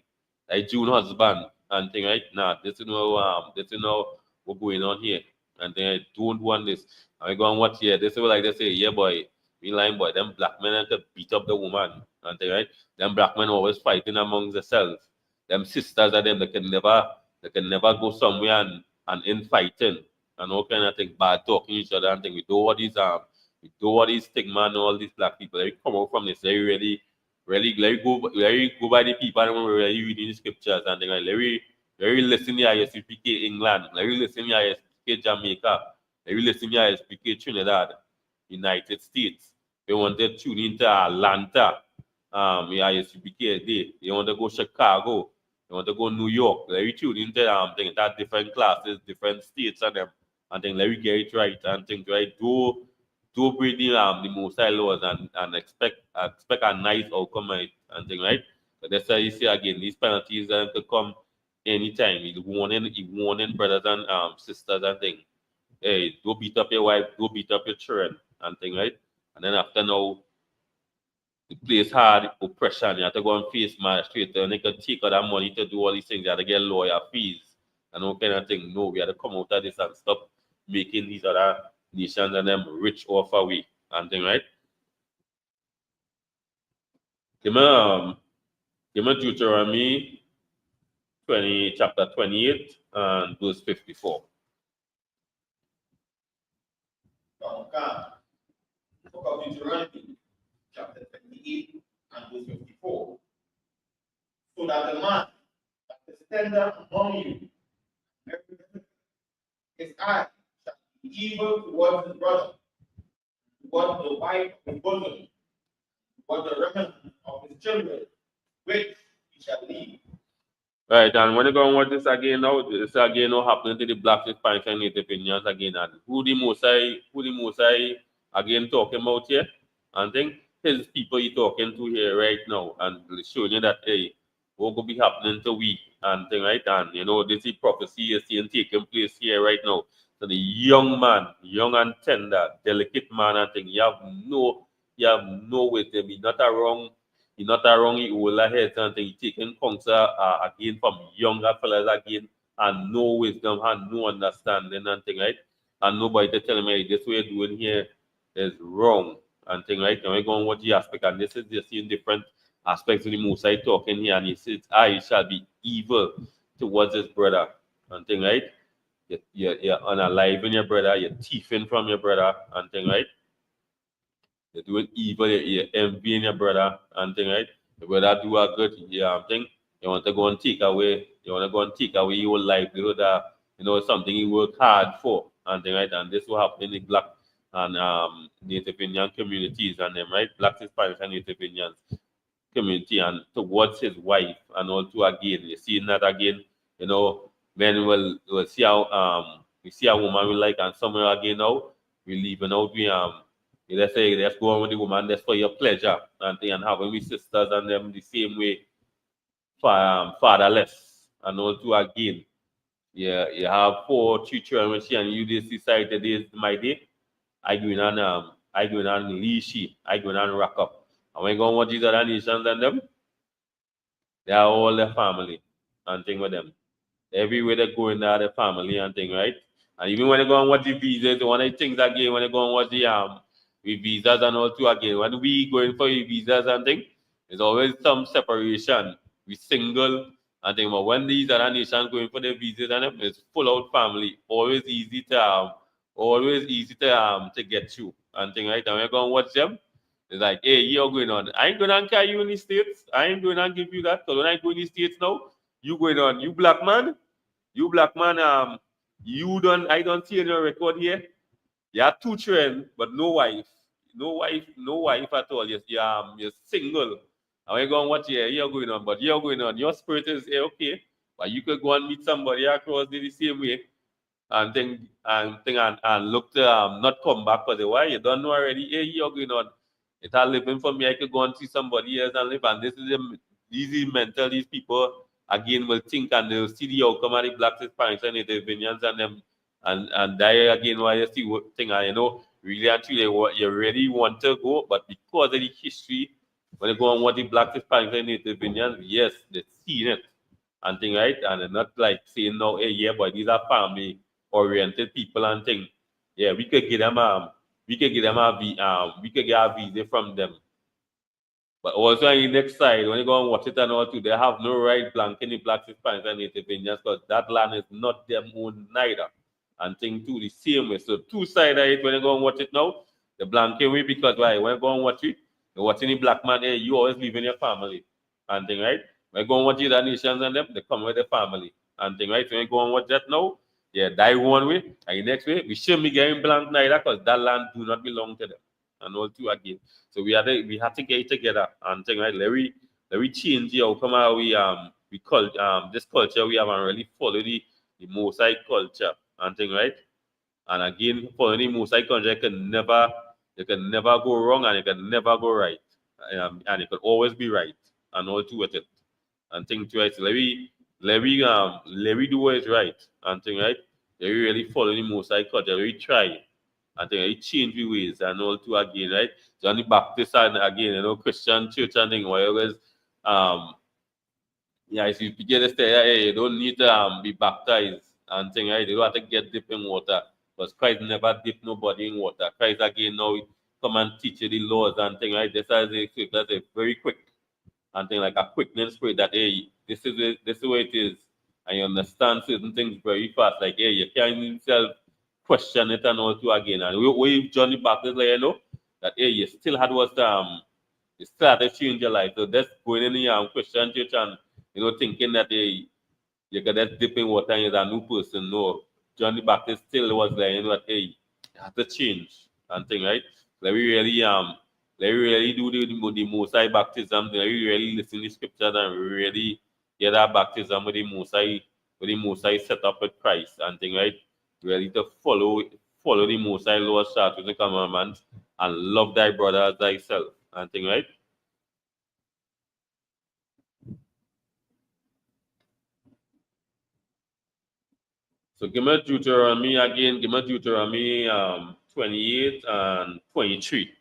like June husband and thing, right? Nah, this is no what's going on here. And then I don't want this. I go and watch here. This is what like they say, yeah boy, me lying boy, them black men have to beat up the woman. And thing, right? Them black men always fighting among themselves. Them sisters are them they can never go somewhere and infighting and all kind of thing, bad talking each other and thing. We do all these stigma and all these black people. They come out from this. They really go by the people and when we really reading the scriptures and thing like very listen to ISUPK England, very listen to ISUPK Jamaica, very listen to ISUPK Trinidad, United States. They want to tune into Atlanta, ISUPK day. They want to go Chicago. You want to go New York, let me tune into that different classes, different states and them, and then let me get it right and things right. Do breathe the most high laws and expect a nice outcome and thing right. So that's why you see again these penalties are to come anytime. You warning brothers and sisters and thing. Hey, don't beat up your wife, don't beat up your children and thing right. And then after now the place hard, oppression, you have to go and face magistrate and they can take all that money to do all these things, you have to get lawyer fees and all kind of thing. No, we have to come out of this and stop making these other nations and them rich off away and thing, right? Give me Deuteronomy 20, chapter 28 and verse 54. Book of Deuteronomy, chapter 28 and verse 54. So that the man that is tender among you, his eye shall be evil towards his brother, towards the wife of his bosom, towards the remnant of his children, which he shall leave. Right, and when you go and watch this again now, this again now happening to the Black, Spanish, and Native Indians again, and who the Most High again talking about here, and think his people he talking to here right now, and showing you that hey, what could be happening to we and thing right, and this is prophecy is seeing taking place here right now. So the young man, young and tender, delicate man, and thing, you have no wisdom, he's not around the older heads and thing. He taking counsel again from younger fellas again and no wisdom and no understanding and thing, right? And nobody to tell him, hey, this way you're doing here is wrong and thing, right? And we're going to watch the aspect, and this is just in different aspects of the Most High talking here, and he says, I shall be evil towards his brother and thing, right? You're unaliving your brother, you're thieving from your brother and thing, right? You're doing evil, you're envying your brother and thing, right? Your brother do a good thing, you want to go and take away your livelihood, something you work hard for and thing, right? And this will happen in the Black and Native Indian communities and them, right? Black, Hispanic, and Native Indians community and towards his wife and also again, you see that again, men will see how we see a woman we like and somewhere again now, we leaving out let's say let's go on with the woman that's for your pleasure and thing and having we sisters and them the same way fatherless and also again you have 3 children when she and you this decide today is my day I go in and leash I go in and rack up and when you go and watch these other nations and them they are all their family and thing with them everywhere they go in there the family and thing right and even when they go and watch the visas one of the things again when they go and watch with visas and all too again. When we going for visas and thing, there's always some separation. We single and thing. But when these other nations going for their visas and them, it's full out family. Always easy to get through and thing, right? And we're gonna watch them. It's like, hey, you're going on. I ain't gonna carry you in the States. I ain't gonna give you that. Because when I go in the States now, you going on. You black man, I don't see any record here. You have 2 children, but no wife. No wife at all. You're single. And we're going, what you're going on, but you're going on. Your spirit is okay. But you could go and meet somebody across the same way and look to not come back because why you don't know already. Hey, you're going on. It's all living for me. I could go and see somebody else and live. And this is these mental. These people again will think and they'll see the outcome of the Black Hispanics and Native Indians and them and die again while you see what thing. And you know, really and truly, you really want to go, but because of the history, when you go on what the Black Hispanics and Native Indians, yes, they've seen it and thing, right? And they're not like saying no, hey, yeah, but these are family oriented people and thing. Yeah, we could get them we could get a visa from them. But also on the next side, when you go and watch it and all too, they have no right blanking the Black Hispanics and Native Indians because that land is not them own neither. And thing too the same way. So 2 sides of it when you go and watch it now, the blanking way because why when you go and watch it, you're watching the black man, hey, you always live in your family and thing, right? When you go and watch the other nations and them, they come with their family and thing, right? So when you go and watch that now, yeah, die one way, and the next way, we shouldn't be getting blank neither because that land do not belong to them. And all two again. So we have to get it together and thing, right? Let we change the outcome how we call this culture we have and really follow the mosaic culture and thing, right? And again, following the mosaic culture you can never go wrong and you can never go right. And it can always be right and all two with it. And think right. So let we do what is right and thing, right? Let we really follow the mosaic culture, let we try and then it change the ways and all too again, right? So on the Baptist side again, you know, Christian church and thing where always if you begin to say, hey, you don't need to be baptized and thing, right? You don't have to get dipped in water. Because Christ never dipped nobody in water. Christ again now come and teach you the laws and thing, right? This is a very quick and thing like a quickness spirit that hey, this is the way it is. And you understand certain things very fast. Like hey, you can't yourself question it and all too again. And we Johnny Baptist like you know that hey, you still had you still had to change your life. So that's going in the Christian church and you know thinking that hey, you can just dip in water and you're a new person. No. Johnny Baptist still was like, you know what, hey, you have to change and thing, right? Let me really do the Mosai baptism, let me really listen to the scriptures and really get that baptism with the Mosai set up with Christ and thing, right? Really to follow the Mosai laws, statutes, and commandments and love thy brother as thyself and thing, right? So give me Deuteronomy again, give me Deuteronomy 28 and 23.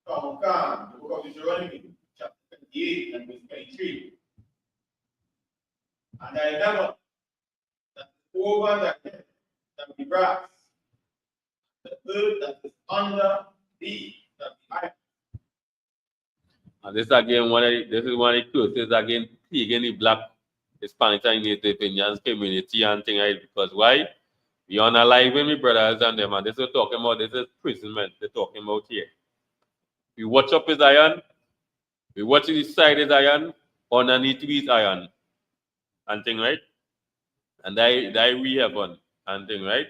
Come, the book of Deuteronomy, chapter 28 and verse 23. And I never that over the head that be brass, the earth that is under thee that be iron. And this again this is one of the closest again again the black Hispanic and Native Indians community and thing, right? Because why? We are alive with my brothers and them, and this is talking about this is imprisonment they're talking about here. We watch up his iron, we watch his side his iron, underneath his iron, and thing, right? And die we heaven, and thing, right?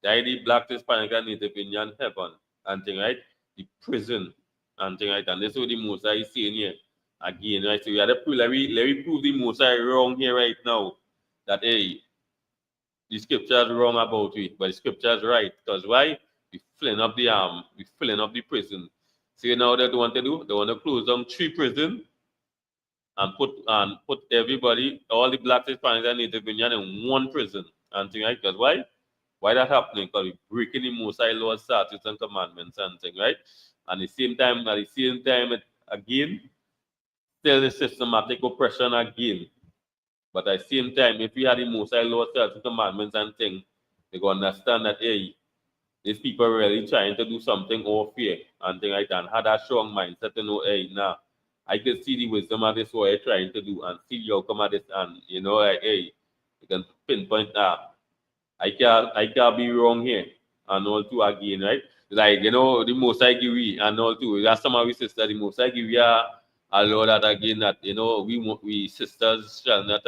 Die the black Hispanic and Native Indian heaven, and thing, right? The prison, and thing, right? And this is what the Mosai is saying here. Again, right? So we have to prove, let me prove the Mosai wrong here right now. That hey, the scripture is wrong about it, but the scripture is right. Because why? We filling up the prison. See now what they want to do? They want to close down 3 prisons and put everybody, all the black Hispanics and Native Indian in 1 prison. And thing, right? Because why? Why that happening? Because we breaking the Mosai laws, statutes, and commandments and thing, right? And at the same time, again, still the systematic oppression again. But at the same time, if we had the Mosai laws, statutes, commandments, and things, they go understand that hey, these people really trying to do something over fear and thing like that, and had a strong mindset to know, hey, nah, I could see the wisdom of this what you're trying to do and see the outcome of this, and you know, like, hey, you can pinpoint that I can't be wrong here, and all too again, right? Like, you know, the most I give we and all too. That's some of we sisters, the most I give we are a lot that again that you know we sisters shall not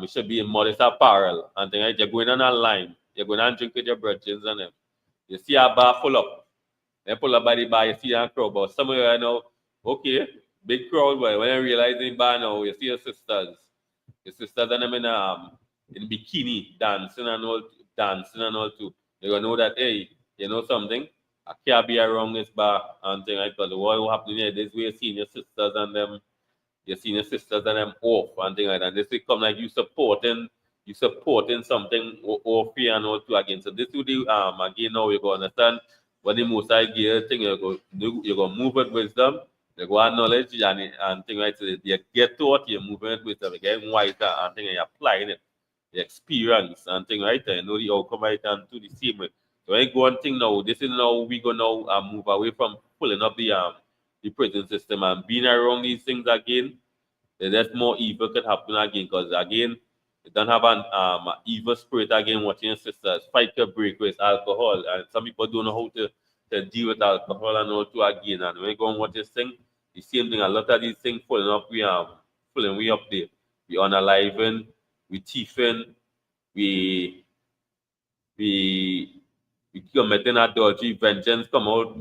we should be in modest apparel and things like you're going on a line, you're going and drink with your brethren and them. You see a bar full up. They pull up by the bar, you see a crowd, but some of you know, okay, big crowd, but when you realize the bar now, you see your sisters and them in bikini dancing and all too. You're gonna know that hey, you know something, I can't be around this bar and thing like that. What will happen here this way, you see your sisters and them your senior sisters and them off and things like that. This will come like you supporting something off here and all too again. So this will do again now you go understand when the most I gear thing you go move with wisdom, you go knowledge and things like that. You get taught, you move with wisdom, you get wiser and things and you applying it, the experience and things right there, you know the outcome right and to the same way. So I go on thing now, this is now we go now move away from pulling up the prison system and being around these things again, there's more evil could happen again because again, you don't have an evil spirit again watching your sisters fight to break with alcohol and some people don't know how to deal with alcohol and all too again and when you go and watch this thing, the same thing, a lot of these things pulling we up there. We unaliving, we thieving, we we we committing adultery, vengeance come out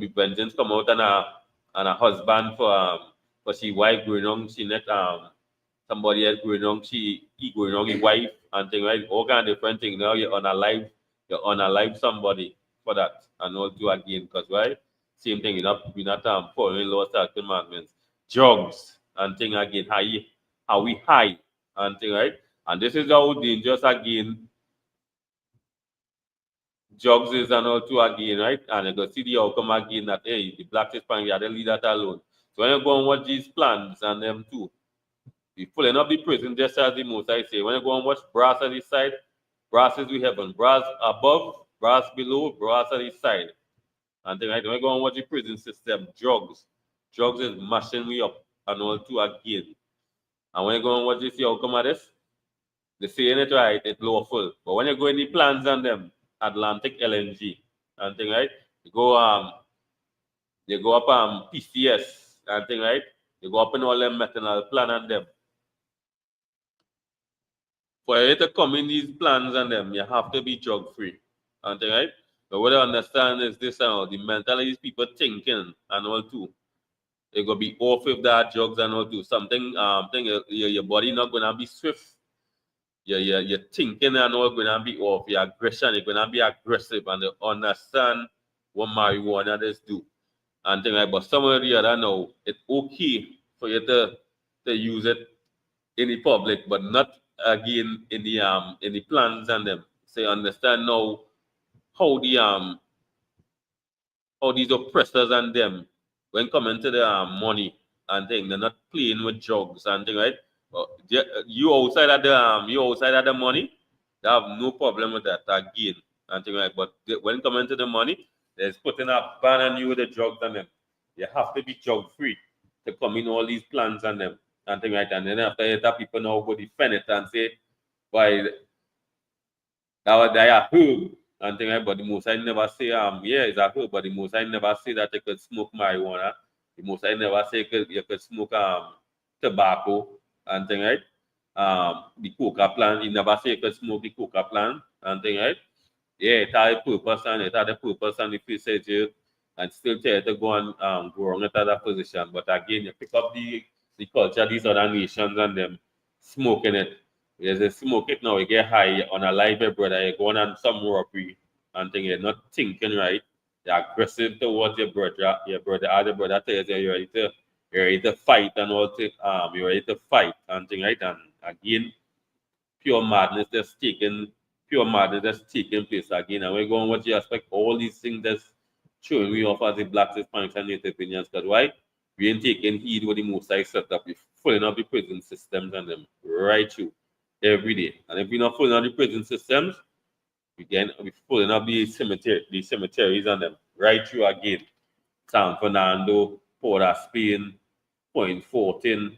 and a husband for she wife going on, she net somebody else going on, he going on his wife and thing right, all kind of different things. Now you're on a life somebody for that and all do again because why? Same thing, we're not following laws and commandments. Drugs and thing again, how we hide and thing right. And this is how dangerous again drugs is and all too again, right? And you go see the outcome again that hey, the black Hispanic, you leave that alone. So when you go and watch these plans and them too, we pulling up the prison just as the most I say. When you go and watch brass at the side, brass is we heaven, brass above, brass below, brass at the side. And then right, when you go and watch the prison system, drugs is mashing me up and all too again. And when you go and watch this, the outcome of this, they saying it right, it's lawful. But when you go in the plans and them, Atlantic LNG and thing right, you go up PCS and thing right, you go up in all them methanol plan and them. For you to come in these plans and them, you have to be drug free. And thing right? But what I understand is this the mentality is people thinking and all too. They gonna be off with that drugs and all too. Something thing your body not gonna be swift. Your thinking and all gonna be off, your aggression, you're gonna be aggressive and they understand what marijuana does do. And thing like but some of the other now, it's okay for you to use it in the public, but not again in the plans and them. So you understand now how how these oppressors and them when coming to the money and thing, they're not playing with drugs and thing, right? You outside of the money, they have no problem with that again and thing like. But when coming to the money, there's putting a ban on you with the drugs and them. You have to be drug free to come in all these plans and them and thing like that. And then after that, people now go defend it and say, why that was they are herb and thing like. But the most I never say yeah it's a herb, but the most I never say that you could smoke marijuana. The most I never say you could smoke tobacco and thing right. The coca plant, you never say you could smoke the coca plant and thing right. Yeah, it had a purpose and it had a purpose and if you say you and still try to go and go wrong at that position. But again, you pick up the culture, these other nations and them smoking it. There's a smoke it now, you get high on a live brother, you're going on some robbery and thing, you're not thinking right. You're aggressive towards your brother, other brother tells you you're ready to fight and all you're ready to fight and thing, right? And again, pure madness that's taking place again. And we're going what you expect all these things that's showing we off as the black Hispanics and Native Indians. Because why? We ain't taking heed what the most I set up. We're filling up the prison systems and them right through every day. And if we're not filling up the prison systems, we pulling up the cemeteries on them right through again. San Fernando, Port of Spain, Point 14,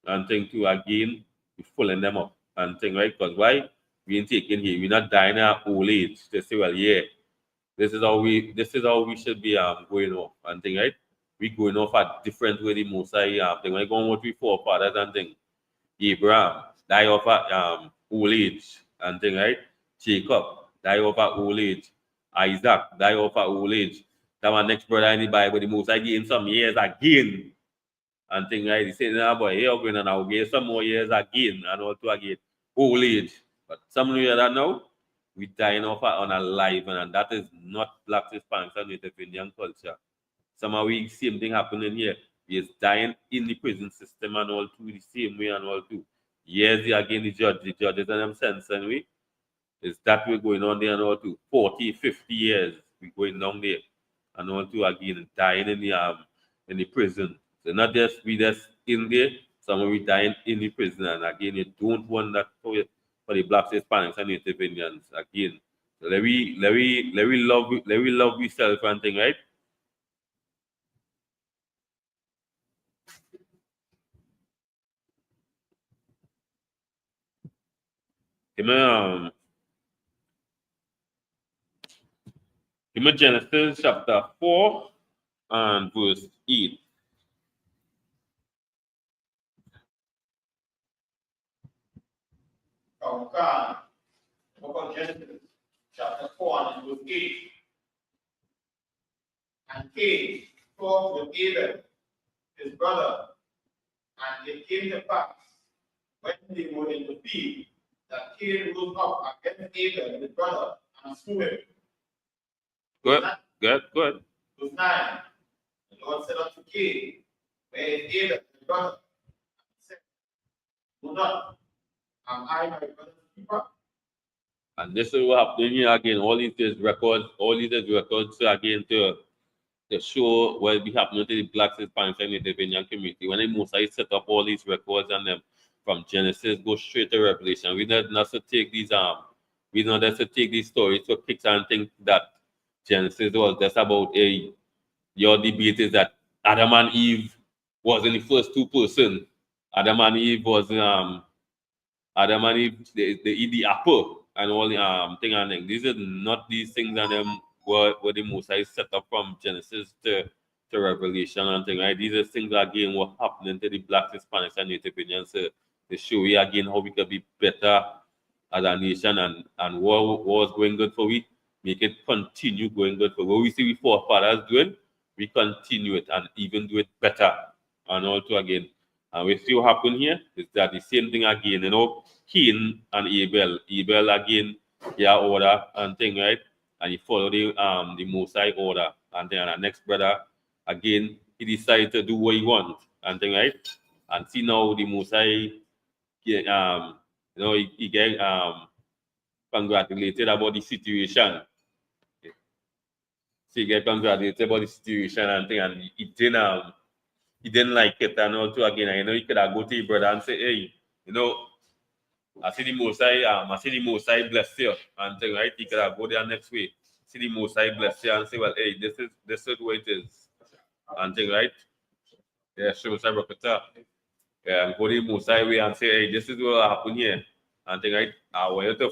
and thing too again. We pulling them up and thing, right? Because why? We ain't taking here. We're not dying at old age. They say, well, yeah, this is how we should be going off and thing, right? We going off at different way the Mosai thing. Like going with we forefathers and thing. Abraham die of at old age and thing, right? Jacob die of at old age. Isaac die of at old age. That my next brother in the Bible, the most I gain some years again. And thing, right? He said, nah, boy, you're going to now gain some more years again and all to again. Old age. But some of you that now, we dying off on a life, and that is not Black, Hispanics, and Native Indian culture. Some of we same thing happening here. He is dying in the prison system and all too, the same way and all too. Years again, the judges and them sentencing we. Is that we're going on there and all too. 40, 50 years we going down there and all too again dying in the prison. So not just we just in there, some of we dying in the prison, and again you don't want that for the Blacks, Hispanics, and Native Indians again. So let we love ourselves and thing, right? Amen. Genesis chapter 4 and verse 8. From God, book of Genesis, chapter 4 and verse 8. And Cain talked with Abel, his brother, and it came to pass, when they were in the field, that Cain rose up against Abel, his brother, and slew him. Good. Verse 9. The Lord said unto Cain, where is Abel, his brother? And he said, do not. Am I my brother's keeper? And this is what happening here again. All these records again to show what be happening to the Blacks, Hispanics, and Native Indian community. When the Mosai set up all these records and them from Genesis go straight to Revelation. We not to take these we not just to take these stories to kicks and think that Genesis was just about your debate is that Adam and Eve wasn't the first two person. Adam and Eve was Adam and Eve they eat the apple and all the thing and thing. These are not these things and them were the Mosai set up from Genesis to Revelation and thing, right? These are things again what happening to the Blacks, Hispanics, and Native Indians to show you again how we can be better as a nation and what was going good for we, make it continue going good for what we see we forefathers doing, we continue it and even do it better. And also again, and we see what happened here is that the same thing again, you know, Cain and Abel again, yeah, order and thing, right? And he follow the Mosai order, and then our next brother again, he decided to do what he wants and thing, right? And see now the Mosai, you know, he get congratulated about the situation. So he get congratulated about the situation and thing, and he didn't like it and also again, you know, he could have go to his brother and say, hey, you know, I see the Mosai bless you and thing, right? He could have go there next week. See the Mosai bless you and say, well, hey, this is what it is. And thing, right? Yeah, sure, Mosai Brakata. Yeah, and go to the Mosai way and say, hey, this is what happened here. And thing, right? I want you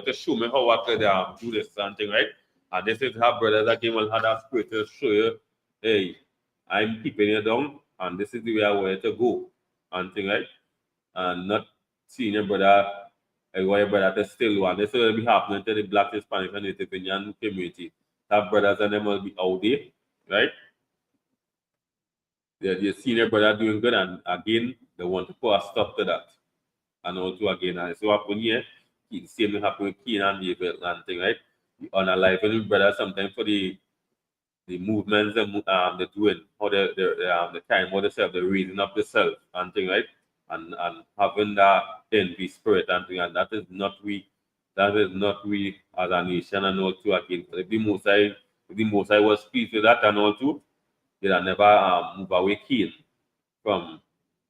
to show me how I could do this and thing, right? And this is how brothers again will have that spirit to show you, hey, I'm keeping you down, and this is the way I want you to go. And thing, right? And not seeing your brother, your brother to still one. This will be happening to the Black, Hispanic, and Native Indian community. That brothers and them will be out there, right? They're seeing your brother doing good, and again, they want to put a stop to that. And also again, and so happen here, the same thing happen with Cain and Abel and thing, right? On a life with brother sometimes for the movements they're doing, how the time, how they self, the raising up the self and thing, right? And having that envy spirit and thing, and that is not we as a nation and also again. If the Mosai was pleased with that and also, they'll never move away Cain from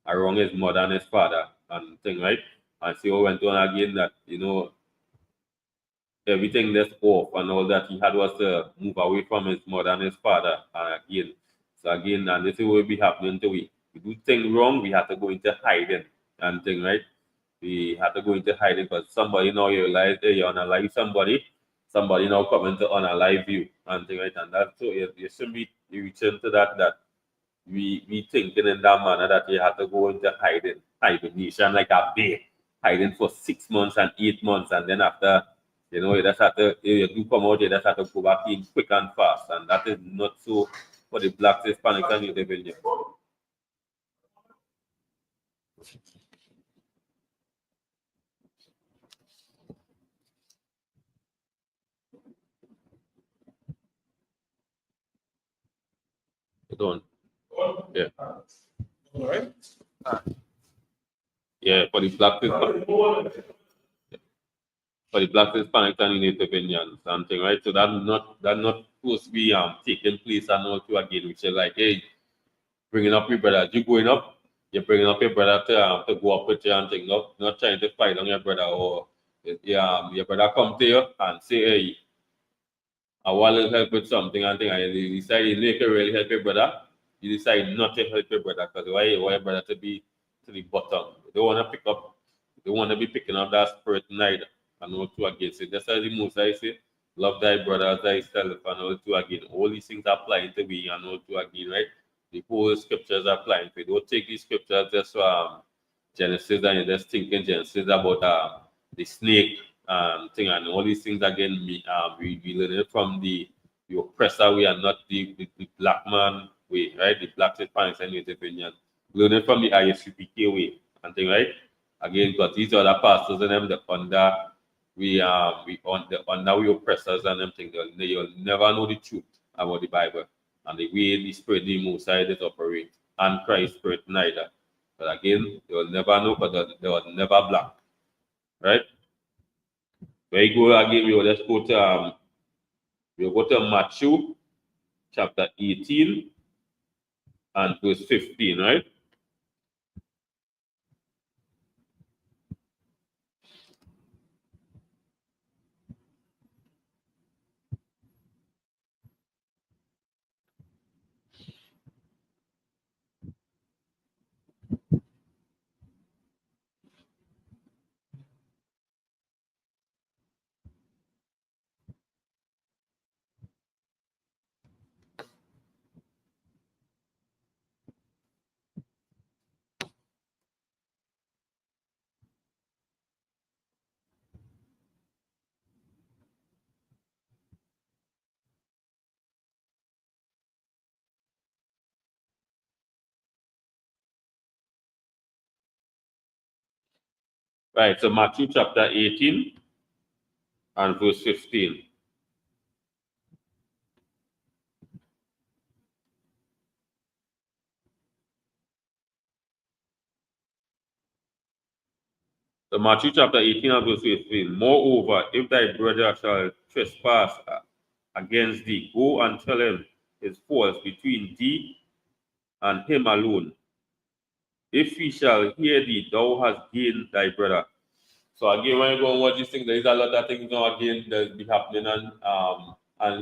around his mother and his father and thing, right? And so went on again that, you know, everything that's off and all that he had was to move away from his mother and his father again. So again, and this is what will be happening to we. We do things wrong, we have to go into hiding and thing, right? We have to go into hiding because somebody now you realize hey, you unalive somebody now coming to unalive you and thing, right? And that's so you shouldn't be reaching to that we thinking in that manner that you have to go into hibernation like a bear, hiding for 6 months and 8 months, and then after you just have to you do come out, you just have to go back in quick and fast, and that is not so for the blacks, Hispanics, and Native Indians. Don't. Yeah. All right. Yeah, for the blacks, Hispanics, and Native Indians, something, right? So that's not supposed to be taking place and all to again, which is like, hey, bringing up your brother. You going up, you're bringing up your brother to go up with you and thing, not trying to fight on your brother or your brother come to you and say, hey, I want to help with something and thing, and you decide you can really help your brother, you decide not to help your brother because why you want your brother to be to the bottom. They want to pick up, they want to be picking up that spirit neither and all two against it. That's why the most I say, love thy brother as thyself and all two again. All these things apply to we and all two again, right? The whole scriptures are applying to it. Don't take these scriptures just Genesis and you're just thinking Genesis about the snake thing and all these things again we learn it from the oppressor way and not the black man way, right? The black Hispanics and Native Indian. Learn it from the ISUPK way and thing, right? Again, because these other pastors and them the under we on the under we oppressors and them thing you'll never know the truth about the Bible and the way the spirit the most side is operate and Christ spirit neither. But again, you'll never know because they were never black. Right? Very good again, we'll go to Matthew chapter 18 and verse 15, right? Right, so Matthew chapter 18 and verse 15. So Matthew chapter 18 and verse 15. Moreover, if thy brother shall trespass against thee, go and tell him his fault between thee and him alone. If he shall hear thee, thou hast gained thy brother. So again, when you go and watch this thing, there is a lot of things now again that be happening and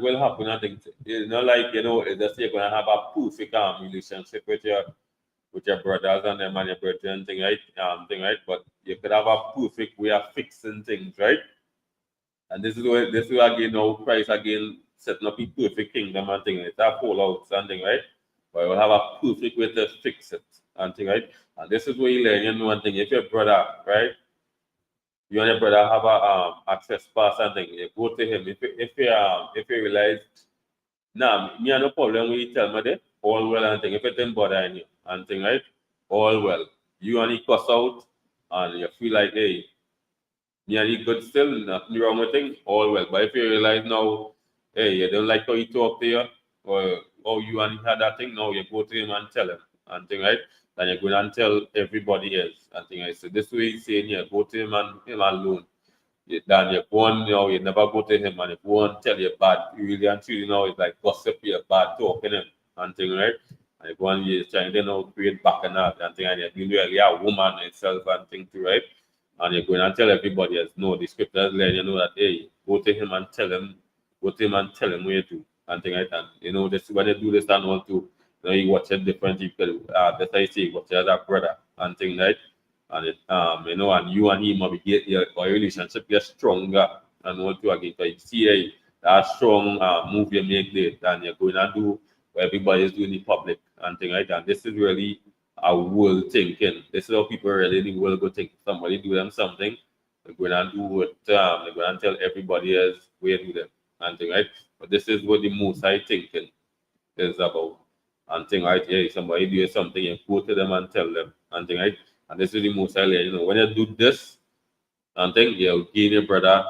will happen. I think it's not like it's just you're gonna have a perfect relationship with your brothers and them and your brethren thing, right? But you could have a perfect way of fixing things, right? And this is again now Christ again setting up a perfect kingdom and thing. It's a fallout and thing, right? But you'll have a perfect way to fix it and thing, right? And this is where you learn one thing. If your brother, right? You and your brother have a trespass and thing, you go to him. If you realize, nah, me have no problem with you tell me that, all well and thing. If it didn't bother you and thing, right? All well. You and he cuss out and you feel like, hey, me and he good still, nothing wrong with thing, all well. But if you realize now, hey, you don't like how he talk to you, or you and he had that thing, now you go to him and tell him and thing, right? Then you go and tell everybody else and thing, right? So this way he's saying here, go to him and him alone. Then you go on, you never go to him and you go and tell you bad, you really and truly now it's like gossip, you bad talking him and thing, right? And you go and you're trying to now create back and that and thing, and you're really a woman itself and thing too, right? And you're going and tell everybody else, no, the scriptures let you know that, hey, go to him and tell him what you do and thing like that. You know, this when you do this and all too, you know, you watch it different people. That's how you say watch it as a brother and thing like, and it you know, and you and him maybe get your relationship get stronger and all too again. So you see that strong move you make there, and you're going to do what everybody is doing in public and thing like that. This is really a world thinking. This is how people really in the world go think. Somebody do them something, they're going to do it. They're going to tell everybody else where to do them and thing right. But this is what the most I thinking is about. And thing right, yeah, somebody do something, you go to them and tell them and thing right. And this is the most I you know, when you do this and thing, you'll gain your brother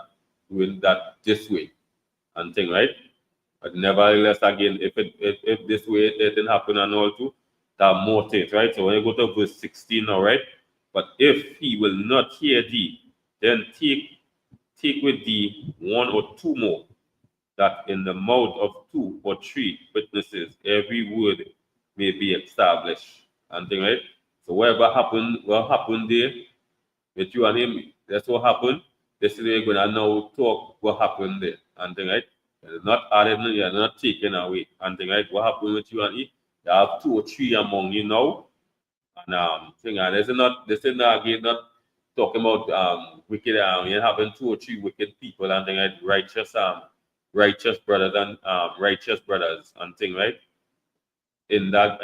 doing that this way and thing right. But nevertheless, again, if this way it didn't happen and all too, that more things, right? So when you go to verse 16 now, right? But if he will not hear thee, then take with thee one or two more, that in the mouth of two or three witnesses every word may be established. And thing, right? So whatever happened, what happened there with you and him, that's what happened. This is where you're gonna now talk what happened there. And thing, right? It's not added, you're not taken away. And thing, right? What happened with you and him? You have two or three among you now. And thing, and this is not again not talking about wicked you having two or three wicked people and thing like righteous brothers and righteous brothers and thing, right? In that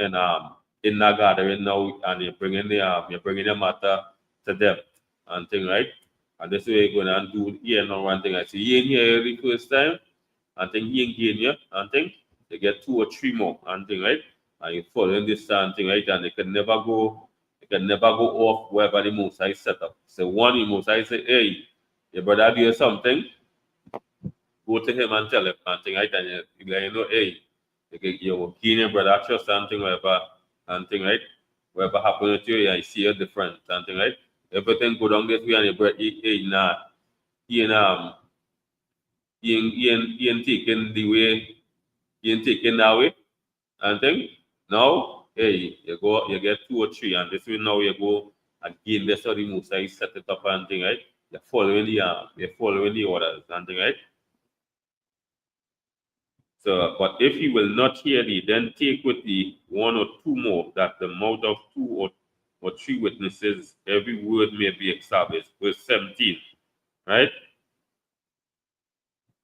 gathering now, and you're bringing the matter to them and thing, right? And this way you're gonna do here now one thing I see you in here the first time and think he ain't getting you and think you get two or three more and thing, right? And you following this and thing, right? And they can never go off wherever the most I set up. So one the most I say, hey, your brother do something, go to him and tell him and thing, right? And you let him know, hey, you gain your brother trust and thing, whatever and thing, right? Whatever happened to you, yeah, you see a different and thing, right? Everything go down this way and your brother, hey, nah, he ain't he ain't taking the way, he ain't taking that way and thing. Now, hey, you get two or three, and this way now you go again. That's how the Musa set it up and thing, right? You're following the orders and thing, right? So, but if he will not hear thee, then take with thee one or two more, that the mouth of two or three witnesses, every word may be established. Verse 17, right?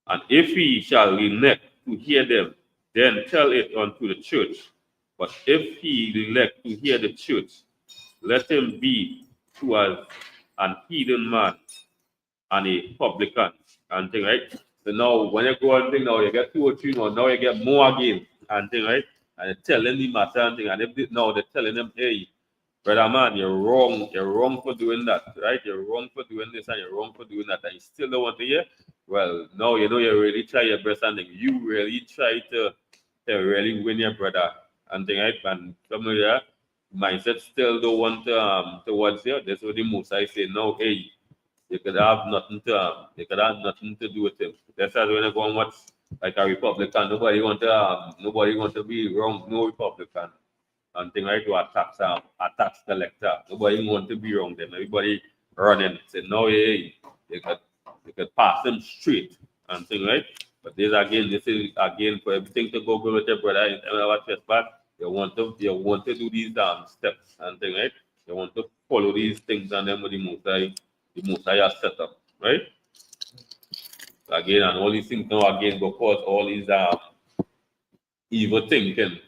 And if he shall elect to hear them, then tell it unto the church. But if he elect to hear the church, let him be to us an heathen man and a publican and thing, right? So now when you go and thing now, you get two or three more, now you get more again and thing, right? And you tell them the matter and thing, and if now they're telling them, hey, brother man, you're wrong for doing that, right? You're wrong for doing this and you're wrong for doing that, and you still don't want to hear. Well, no, you know you really try your best and thing. You really try to really win your brother and thing, right? And some of your mindset still don't want towards you. That's what the most I say. No, hey, you could have nothing to do with him. That's why when I go and watch like a Republican, nobody want to be wrong, no Republican and thing like to attack the elector. Nobody want to be wrong them. Everybody running. Say no, hey, you could pass them straight and thing, right? But this is again for everything to go good with your brother in our trespass. You want to do these steps and thing, right? You want to follow these things and then with the Messiah set up, right? Again, and all these things now again because all these evil thinking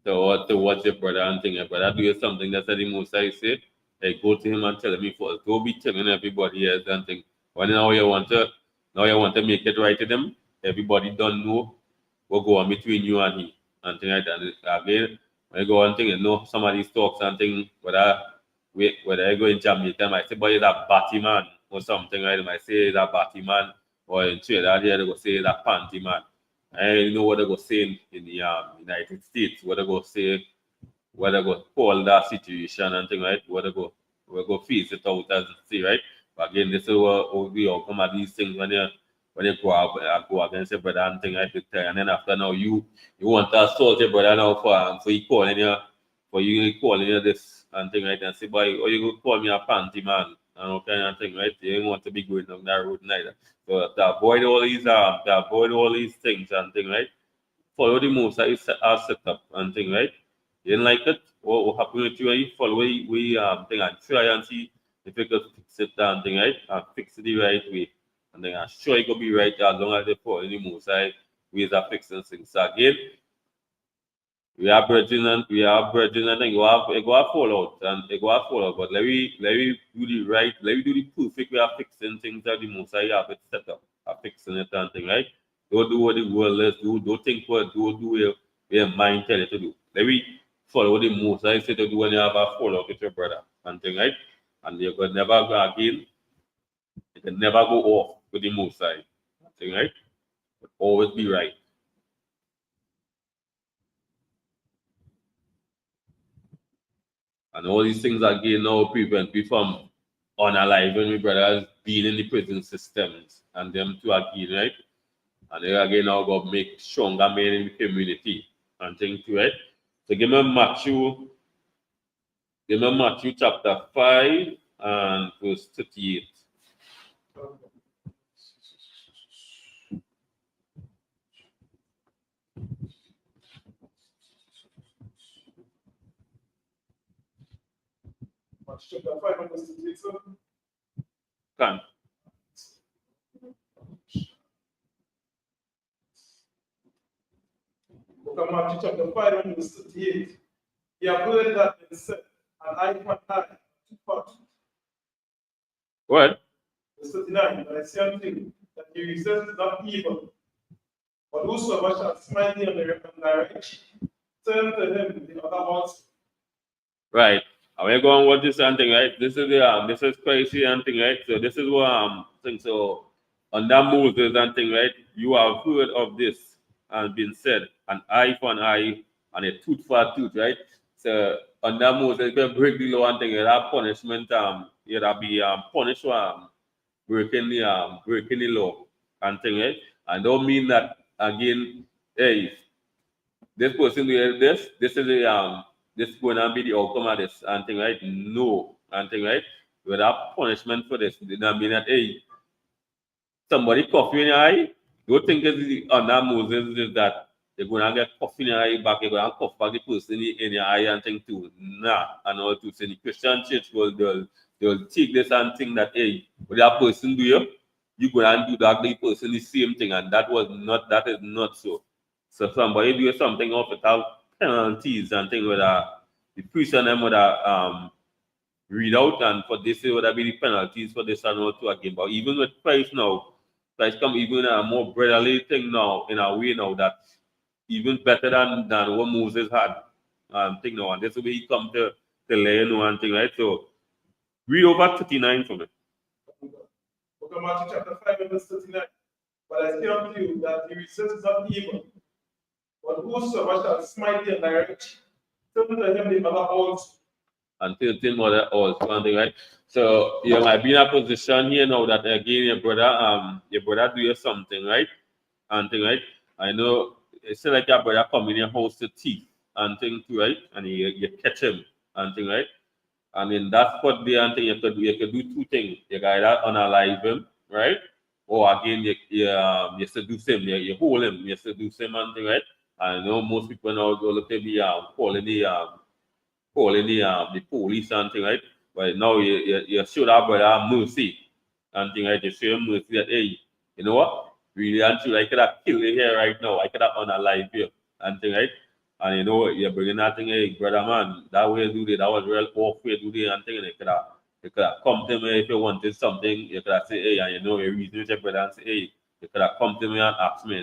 towards your brother and thing. Your brother do something that's the most I say, hey, go to him and tell him first. Don't be telling everybody else and thing. When now you want to make it right to them, everybody don't know what go on between you and he and thing like that. And again, when you go on thing, you know some of these talks and thing, whether I go in Jamaica, I might say, boy, is a batty man or something, right? I might say is a batty man, or in Trinidad, they go say is a panty man. I know what they go say in the United States, what they go say, what they go call that situation and thing, right? What they go face it out as say, right? But again, this is what we all come at these things when you go against your brother and thing like that. And then after now you want to assault your brother now for you calling you this and thing like that. And say, boy, or you go call me a panty man and all kind of thing, right? You don't want to be going down that road neither. So to avoid all these things and thing, right? Follow the moves that are set up and thing, right? You didn't like it, what happened with you? You follow thing and try and see if you could fix it and thing, right? And fix it the right way. And then I'm sure it could be right as long as they follow the moves, right? Ways of fixing things. So again, we are bridging and then go have fallout and it go have fallout. But let me do the right, let me do the perfect way of fixing things that the most I have it set up. Of fixing it and thing, right? Don't do what the world is do, don't think what do your mind tell you to do. Let me follow what the most I say to do when you have a fallout with your brother and thing, right? And you could never go again, you can never go off with the most side. Thing, right? But always be right. And all these things again now prevent me from unaliving my brothers being in the prison systems and them too again, right? And they again now go make stronger men in the community and things too, right? So give me Matthew chapter 5 and verse 38. Chapter 5 and verse 38, sir. Can. Book of Matthew chapter 5 and verse 38. You have heard that been said, an eye for an eye, tooth for tooth. What? Verse 39. But I say unto you, that you resist not evil, but whosoever shall smite thee on thy right cheek, turn to him the other also. Right. And we're going with this and thing, right? This is crazy and thing, right? So this is what thing. So under Moses and thing, right? You have heard of this and been said, an eye for an eye and a tooth for a tooth, right? So under Moses, you can break the law and thing, you have punishment, you have be punished for breaking the law and thing, right? And don't mean that again, hey, this person doing this is this going to be the outcome of this and thing, right? No, and thing, right? Without punishment for this, did not mean that hey, somebody cough you in your eye. Don't think it's under Moses is that you're gonna get cough in your eye back, you're gonna cough back the person in your eye and thing too. Nah, and all to say the Christian church will they'll take this and think that hey, what that person do you go and do that the person the same thing, and that is not so. So somebody do something off without penalties and things where the priest and them would read out and for this would be the penalties for this and all to again. But even with Christ now, Christ come even a more brotherly thing now in a way now that even better than what Moses had thing now. And this is where he come to learn one thing, right? So read over 39 for me. Book of Matthew chapter 5 and verse 39. But I say unto you that you resist not evil, but whosoever shall smite thee on thy right cheek, turn to him the other also. And 13 mother also one thing, right? So you might be in a position here now that again your brother do you something, right? And thing, right? I know it's like your brother come in your house to thief and thing too, right? And you catch him and thing, right? And in that spot there and thing you could do two things. You can either unalive him, right? Or again you seduce him, you hold him, you seduce him and thing, right? I know most people now go look at the calling the police and thing, right? But now you show that brother mercy and thing, right? You show him mercy that hey, you know what? Really and truly, I could have killed you here right now. I could have unalive you and thing, right? And you know you're bringing that thing, hey, brother man, that way you do that was real off way do that and thing, and you could have come to me if you wanted something, you could have say, hey, and you know you reason with your brother and say, hey, you could have come to me and ask me. You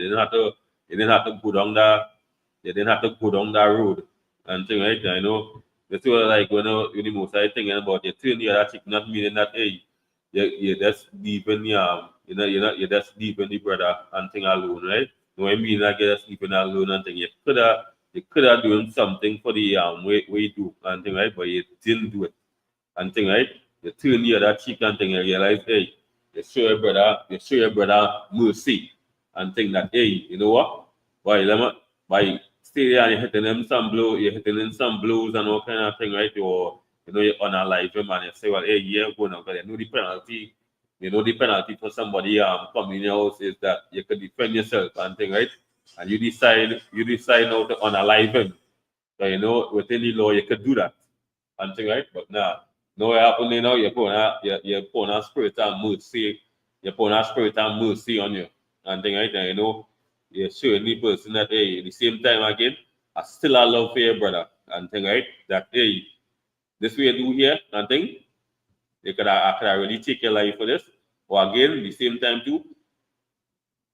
didn't have to go down that road and thing, right? I know that's what like when the most I thinking about you turn the other chick, not meaning that hey, you just leaving you're just leaving the brother and thing alone, right? No, I mean like you're just leaving alone and thing. You could have doing something for the way you do and thing, right? But you didn't do it and thing, right? You turn the other cheek and thing, you realize, hey, you show your brother mercy and think that, hey, you know what? By stay there and you're hitting him some blows and all kind of thing, right? you know, you unalive him and you say, well, hey, yeah, go now, because you know the penalty. You know the penalty for somebody coming in your house is that you could defend yourself and thing, right? And you decide now to unalive him. So you know within the law you could do that and thing, right? But now, no what happened, you know, you're putting a spirit and mercy, you're putting a spirit and mercy on you and thing, right? And you know, you're showing the person that hey, at the same time again, I still have love for your brother and thing, right? That hey, this way you do here and thing. I could really take your life for this. Or again, at the same time too,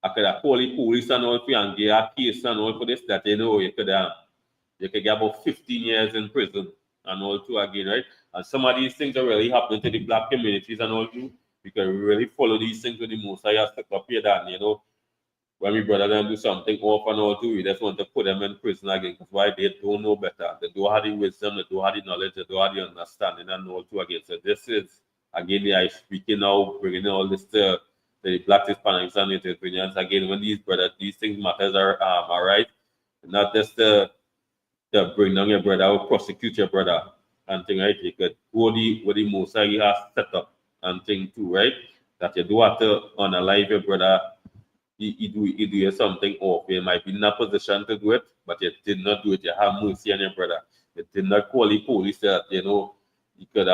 I could have called the police and all for you and get a case and all for this that you know you could get about 15 years in prison and all too again, right? And some of these things are really happening to the black communities and all too, because we really follow these things with the most I stuck up here that you know when we brother them do something off and all too, we just want to put them in prison again because why they don't know better. They don't have the wisdom, they don't have the knowledge, they don't have the understanding and all too again. So this is again the I speaking now, bringing all this to the black Hispanics and Native Indians again when these brothers, these things matters are right. Not just to bring down your brother or prosecute your brother and thing, right? You could go what the most he has set up and thing too, right? That you do have to unalive your brother. You do something off. You might be in a position to do it, but you did not do it. You have mercy on your brother. You did not call the police that you know you could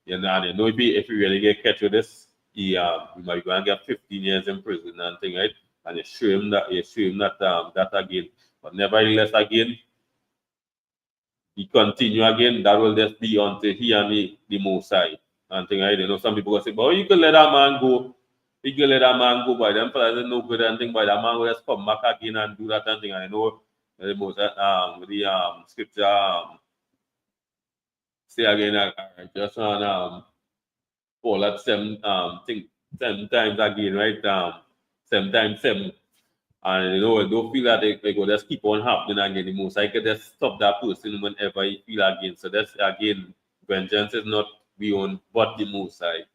you know, and you know if you really get catch with this, you might go and get 15 years in prison and thing, right? And you show him that again. But nevertheless again, he continue again, that will just be until he and the most high. And thing, right? You know, some people will say, but you can let that man go. You can let that man go by them fellas no good and thing by that man will just come back again and do that and thing. And I know the most the scripture say again just on Paul at seven times again, right? 7 times 7. And you know, don't feel that they go just keep on happening again. The most I could just stop that person whenever you feel again. So that's again, vengeance is not beyond but the most high.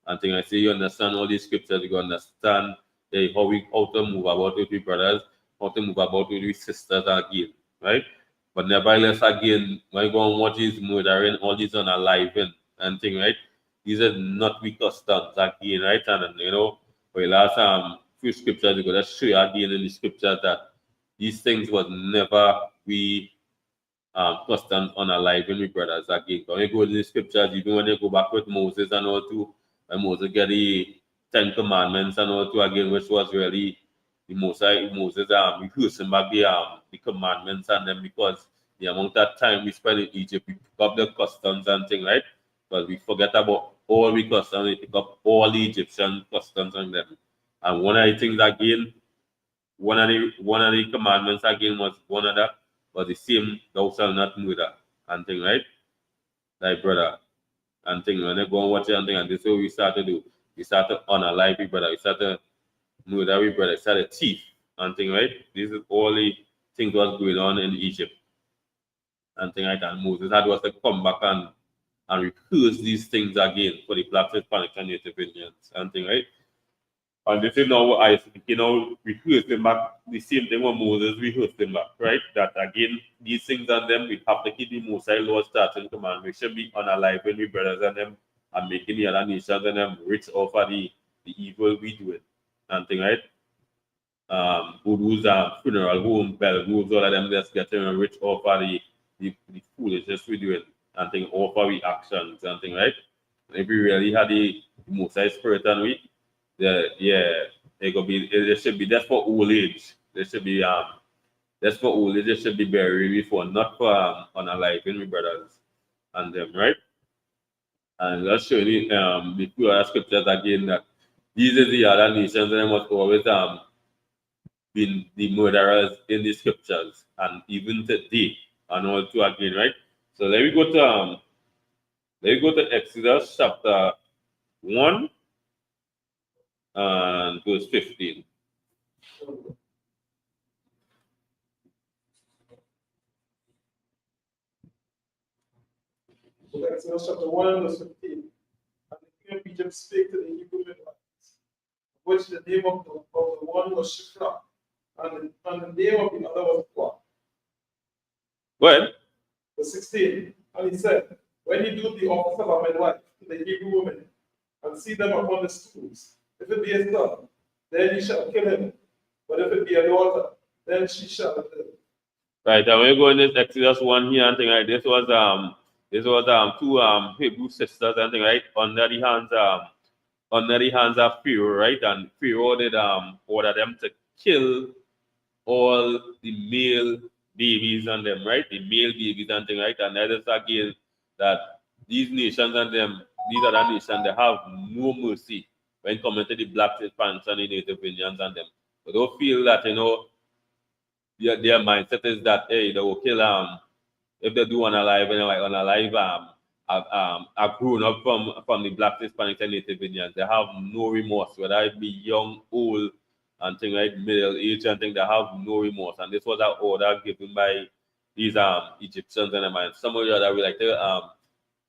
And thing I say you understand all these scriptures, you understand how to move about with your brothers, how to move about with your sisters again, right? But nevertheless, again, when you go on what is murdering, all these unaliving and thing, right? These are not we customs again, right? And you know, for the last few scriptures, you got to show you again in the scriptures that these things was never we customs unaliving with brothers again. When you go to the scriptures, even when you go back with Moses and all too, when Moses get the 10 Commandments and all too again, which was really the Moses rehearsing back the commandments and them because the amount of time we spend in Egypt, we pick up the customs and things, right? But we forget about all we customs, we pick up all the Egyptian customs and them. And one of the things again, one of the commandments again was one of that was the same thou shalt not murder and thing, right? Thy brother and thing. When they go and watch it and thing, and this is what we start to do. We start to unalive our brother, we start to murder our brother, we start to thief and thing, right? This is all the things was going on in Egypt and thing like that. And Moses had was to come back and rehearse these things again for the black Hispanic and Native Indians and thing, right? And this is now I you know rehearse them back the same thing when Moses rehearsed them back, right? That again, these things and them we have to keep the Most High Lord starting command. We should be unaliving we brothers and them and making the other nations and them rich off of the evil we do it and thing, right? Voodoo's funeral home, bell groups, all of them just getting rich off of the foolishness we do it and thing off of the actions and thing, right? If we really had the Most High Spirit and we it should be that's for old age. There should be that's for old age, it should be buried before, not for unaliving my brothers and them, right? And let's show you the few other scriptures again that these are the other nations and they must always been the murderers in the scriptures and even today and all too again, right? So let me go to Exodus chapter 1 and verse 15. Exodus chapter 1, verse 15. And the king of Egypt spake to the Hebrew midwives, which the name of the one was Shiphrah, and the name of the other was Puah. Go ahead. Verse 16. And he said, when you do the office of a midwife to the Hebrew women, and see them upon the stools, if it be a son, then you shall kill him. But if it be a daughter, then she shall live. Right, and when you go in this Exodus 1 here and thing, right, this was two Hebrew sisters and thing, right, under the hands of Pharaoh, right? And Pharaoh did order them to kill all the male babies and them, right? The male babies and thing, right? And that is again that these nations and them, these other nations, they have no mercy when coming to the Black Hispanics and the Native Indians and them. But don't feel that, their mindset is that, hey, they will kill if they do unalive, have grown up from the Black Hispanics and Native Indians. They have no remorse, whether it be young, old, and things like middle age and things. They have no remorse. And this was an order given by these Egyptians and them. And some of the other we like to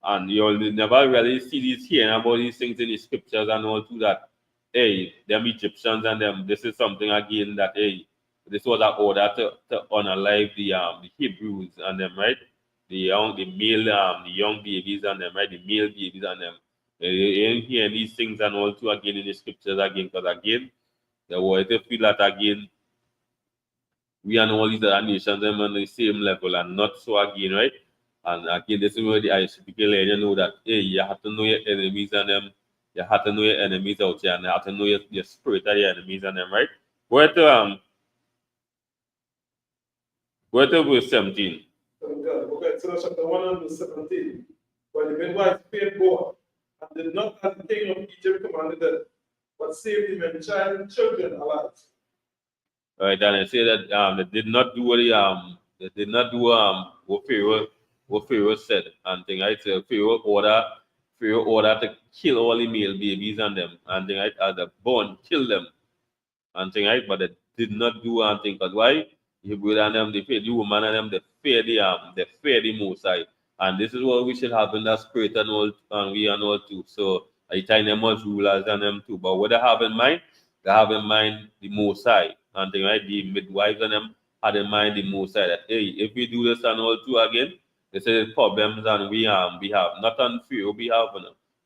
and you'll never really see these hearing about these things in the scriptures and all to that. Hey, them Egyptians and them, this is something again that hey, this was an order to unalive the Hebrews and them, right? The young the young babies and them, right? The male babies and them. You ain't hearing these things and all too again in the scriptures again, because again, they were to feel that again, we and all these other nations them on the same level and not so again, right? And again, this is where the ISUPK let you know that hey, you have to know your enemies and them, you have to know your enemies out there, and you have to know your spirit of your enemies and them, right? Go to verse 17. Okay, so chapter 1 and verse 17. But the midwives paid God, and did not as the king of Egypt commanded them, but saved him and child and children alive. Right, and I say that they did not do what Pharaoh said and thing, right? So Pharaoh order to kill all the male babies and them and thing, right? As a born, kill them and thing, right? But they did not do anything, because why? The Hebrew and them, they fear the woman and them, they fear the Most High. And this is what we should have in that spirit and all, and we and all too. So I tell them as rulers and them too. But what they have in mind, they have in mind the Most High. And thing, right? The midwives and them had in mind the Most High that hey, if we do this and all too again, this is problems and we have not on fear we have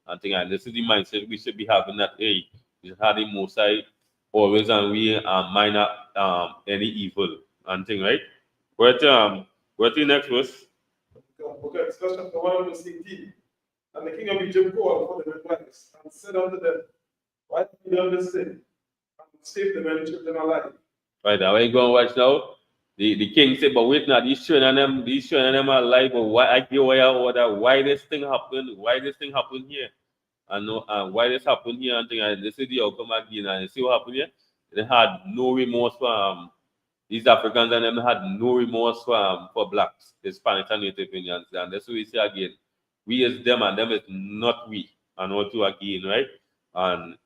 and thing, and this is the mindset we should be having that hey, we should have the Most High always and we minor any evil and thing, right? What the next verse? Okay, so chapter 1 verse 18. And the king of Egypt called for the midwives and said unto them, why have you done this thing? And saved the men and children alive. Right now, when you go and watch now, the king said, but wait now, these children are alive, but why I give away order, why this thing happened, here? And no, why this happened here and thing, and this is the outcome again, and you see what happened here? They had no remorse for these Africans and them had no remorse for blacks, Hispanics and Native Indians. And that's what we say again. We is them and them is not we. And also again, right? And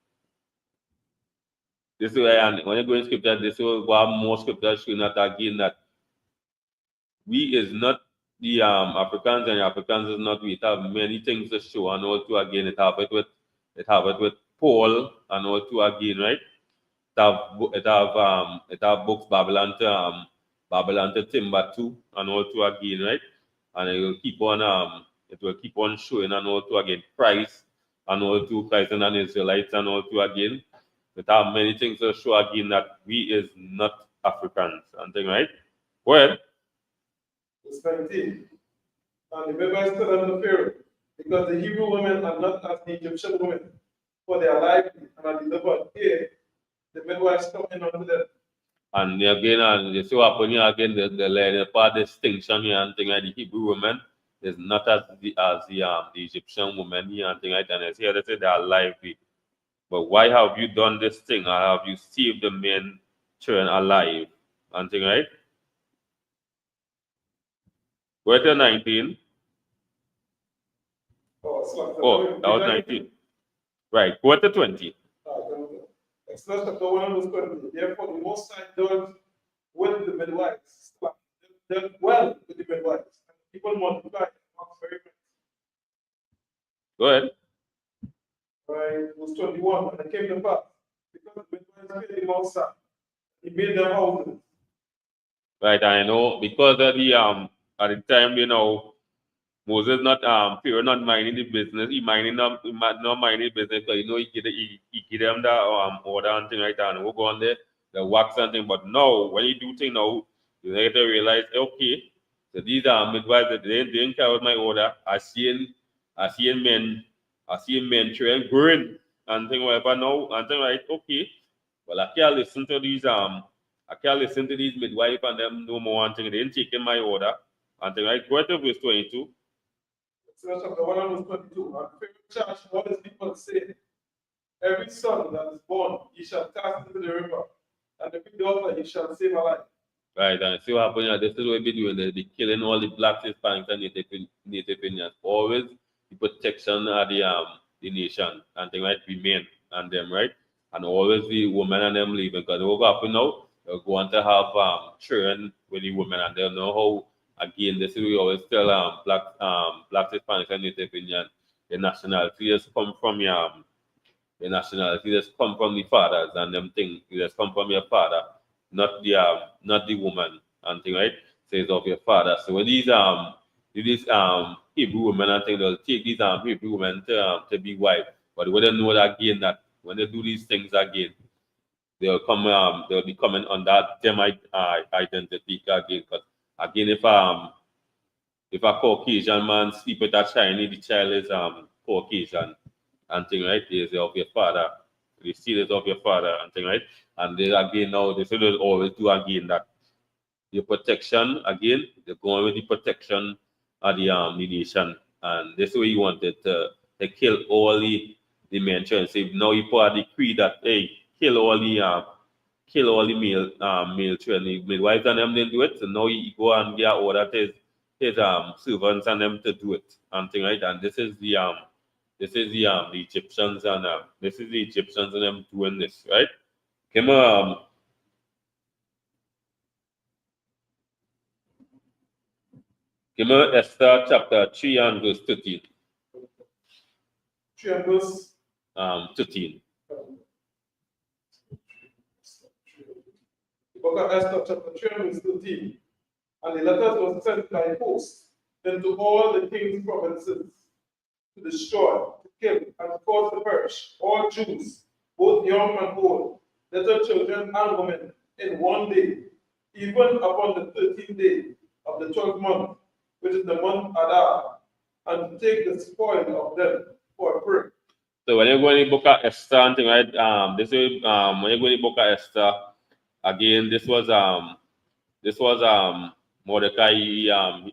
this is why, and when you go in scripture, this is what more scripture showing that again that we is not the Africans and the Africans is not we. It have many things to show and also again it have it with Paul and also again, right? It have books Babylon to Timbuktu and also again, right? And it will keep on showing and also again Christ and also Christ and an Israelites and also again. It have many things to show again that we is not Africans and thing, right? Well, Verse 19. And the midwives stood unto Pharaoh, because the Hebrew women are not as the Egyptian women, for they are lively and are delivered. Here, the midwives come in unto them. and again, and you see what happened here again, the part distinction here and thing like the Hebrew woman is not as the Egyptian woman here and thing like that. And it's here they say they are lively. But why have you done this thing? Or have you saved the men children alive? And thing, right? Go to 19. Oh, that was 19. Right. Go to 20. Exodus chapter 1 verse 20. Therefore, the Most High dealt with the midwives, dealt well with the midwives. And people multiplied amongst very many. Go ahead. Right, verse 21. And it came to pass, because the midwives paid the Most High, he made them houses. Right, I know because of the at the time, Moses Pharaoh not minding the business. He not minding the business because he give them the order and thing like that, and we'll go on there, the wax and thing. But no, when you do thing now, you later realize, okay, so these are midwives that they didn't carry out my order. I see men train growing and thing whatever now and thing right, okay. Well, I can't listen to these midwife and them no more and thing. They didn't take in my order and thing right. Go to verse 22. Exodus chapter 1 and verse 22. And Pharaoh charged all his people, saying, every son that is born ye shall cast into the river, and every daughter ye shall save alive. Right, and see what happened here. This is what we doing. They're killing all the blacks, Hispanics, and Native Indians. Always the protection of the nation and things like we men and them, right? And always the women and them leaving because what will happen now? They're going to have children with the women and they'll know how. Again, this is we always tell blacks, Hispanics, and Native Indians the nationality just come from the nationality just come from the fathers and them things. You just come from your father, not the woman and thing, right? Says of your father. So when these Hebrew women and thing, they'll take these Hebrew women to be wife. But when they know that again that when they do these things again, they'll be coming under them identity again. Because again, if a Caucasian man sleep with a Chinese, the child is Caucasian and thing, right? Is of your father. The seed is of your father and thing, right? And they again now they say always do again that the protection again, they're going with the protection of the nation. And this way you wanted to kill all the men children. So now you put a decree that hey, kill all the male children, the midwives and them didn't do it. So now you go and get order to his servants and them to do it and thing, right? And this is the Egyptians and this is the Egyptians and them doing this, right? Come Esther chapter 3 and verse 13. 3 and verse 13. The book of Esther, chapter 3 and verse 13. And the letters were sent by post into all the king's provinces to destroy, to kill, and to cause to perish all Jews, both young and old, little children and women, in one day, even upon the 13th day of the 12th month, which is the month Adar, and to take the spoil of them for a prey. So when you go in the book of Esther and thing, right? This is when you go in the book of Esther, again, this was Mordecai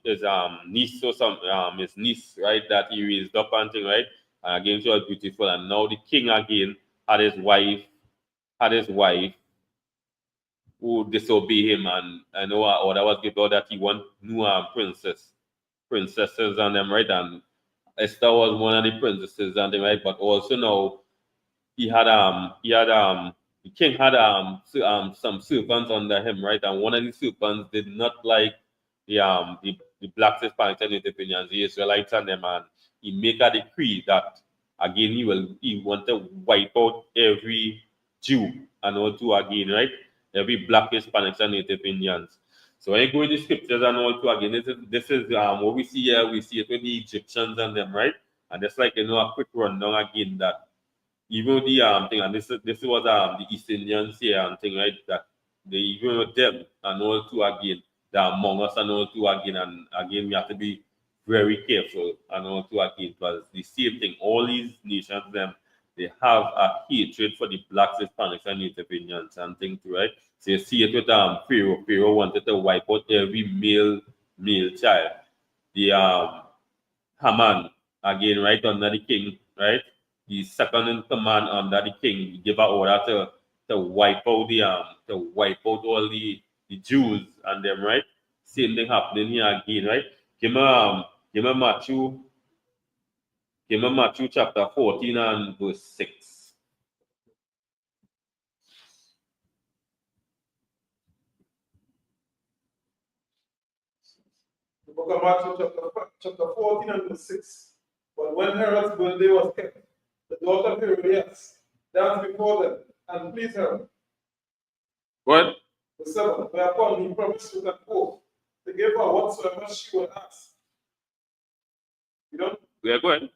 his niece or some his niece, right? That he raised up and thing, right? And again, she was beautiful, and now the king again had his wife who disobeyed him, and I know order was given that he want new princesses and them, right? And Esther was one of the princesses and them, right? But also now the king had some servants under him, right? And one of the servants did not like the blacks, Hispanics, and Native Indians, the Israelites and them, and he make a decree that again he want to wipe out every Jew and all too again, right? Every black, Hispanics, and Native Indians. So when you go in the scriptures and all too again, this is what we see here. We see it with the Egyptians and them, right? And just like a quick rundown again that even the thing, and this was the East Indians here and thing, right? That they even with them and all too again, they're among us and all too again, and again we have to be very careful and all too again, because the same thing, all these nations them they have a hatred for the blacks, Hispanics, and Native Indians and things too, right? So you see it with Pharaoh. Pharaoh wanted to wipe out every male child. The Haman again, right under the king, right? The second in command under the king, he gave an order to wipe out all the Jews and them, right? Same thing happening here again, right? Give me Matthew chapter 14 and verse 6. The book of Matthew, chapter 14 and verse 6. But when Herod's birthday was kept, the daughter of Herodias danced before them and pleased Herod. What? The 7th, whereupon he promised with an oath to give her whatsoever she would ask. You don't We are going.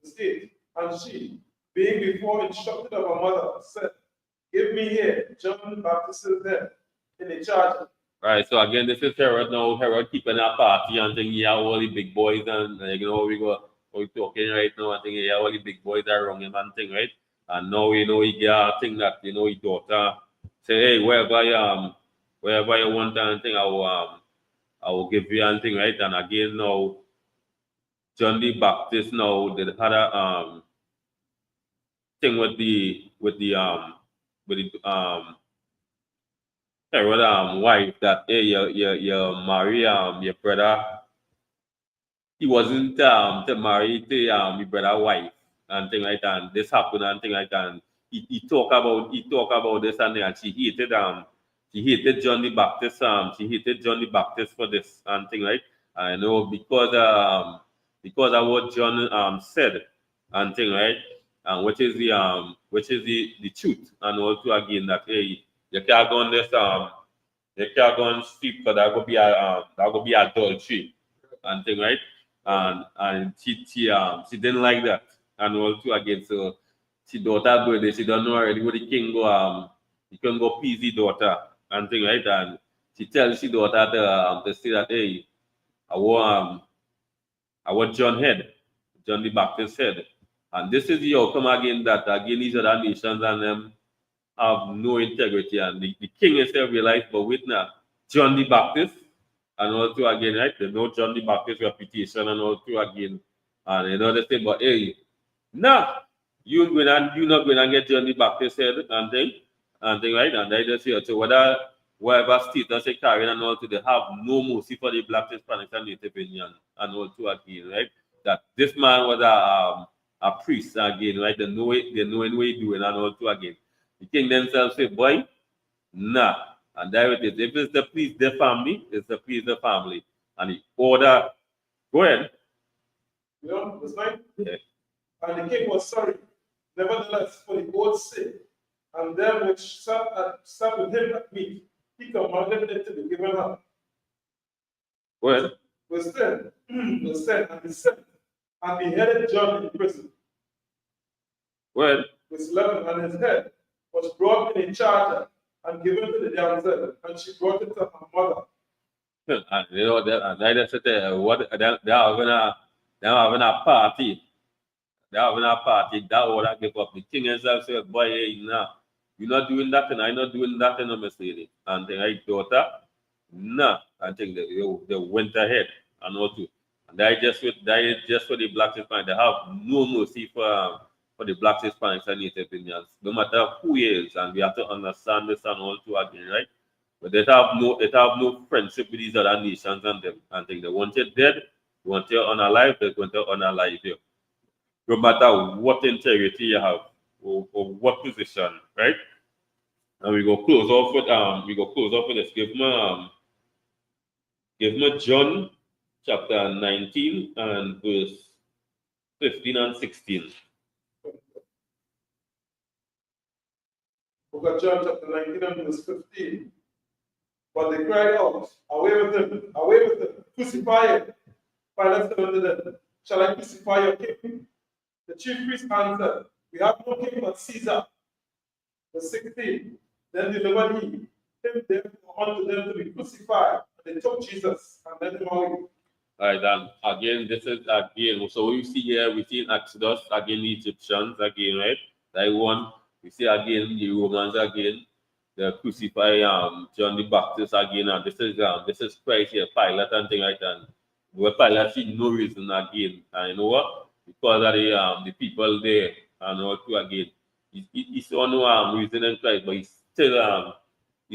state. And she, being before instructed of her mother, said, give me here John the Baptist's head in the charger. Right, so again, this is Herod now. Herod keeping a party and thing. Yeah, all the big boys and you know we talking right now. I think yeah, all the big boys are around him and thing, right? And now you know he get a thing that you know his daughter say, hey, wherever you want and thing, I will give you and thing, right? And again now, John the Baptist now did had a thing with the Herod wife that hey you marry your brother. He wasn't to marry to my brother wife and thing like that. And this happened and thing like that. And he talk about this and she hated John the Baptist she hated John the Baptist for this and thing, right? I know because of what John said and thing, right? And which is the truth, and also again that hey you can't go on this you can't go on sleep because that would be adultery and thing, right? And she didn't like that. And also again, so she daughter birthday, she don't know already what the king go he can go please the daughter and thing, right? And she tells she daughter to say that hey, I want John head, John the Baptist head. And this is the outcome again that again these other nations and them have no integrity and the king himself realized, but with now John the Baptist and also again, right? They know John the Baptist reputation and also again, and you know they say, but hey, nah, you not going to get John the Baptist head and thing, right? And they just say, so whatever status they carry and also they have no mercy for the black, Hispanic, and Native Indian and also again, right? That this man was a priest again, right? They know what he doing and also again. The king themselves say, boy, nah. And there it is. If it's to please the family, it's to please the family. And the order, go ahead. You know, that's right. Yeah. And the king was sorry, nevertheless, for the oath's sake, and them which sat with him at meat, he commanded them to be given up. Go ahead. Verse 10, verse 10, and he sent and beheaded John in prison. Go ahead. Verse 11, and his head was brought in a charger and given to the damsel, and she brought it to her mother. And you know that and I said what they are having a party. They're having a party. That order give up. The king himself said, boy, hey, nah, you're not doing that and I'm not doing that and I'm lady. And the right daughter, nah. I think they went ahead and all too. And that is just for the black Hispanics. They have no mercy for the black Hispanics and Native Indians. No matter who he is, and we have to understand this and all too again, right? But they have no friendship with these other nations and them. And think they want you dead, they want you unalive, they want you unalive you. No matter what integrity you have or what position, right? And we go close off with this. Give me John chapter 19 and verse 15 and 16. Book of John chapter 19 and verse 15. But they cried out, away with him, crucify him. Pilate said unto them, shall I crucify your king? The chief priest answered, we have no king but Caesar. Verse 16. Then delivered he him therefore unto them to be crucified. And they took Jesus and led him away. All right, and again, this is again. So we see here, we see in Exodus again the Egyptians again, right? That one. We see again the Romans again. They crucify John the Baptist again, and this is Christ here, Pilate and thing like that. Where Pilate see no reason again, and you know what? Because of the people there, and also again, he saw no reason in Christ, but he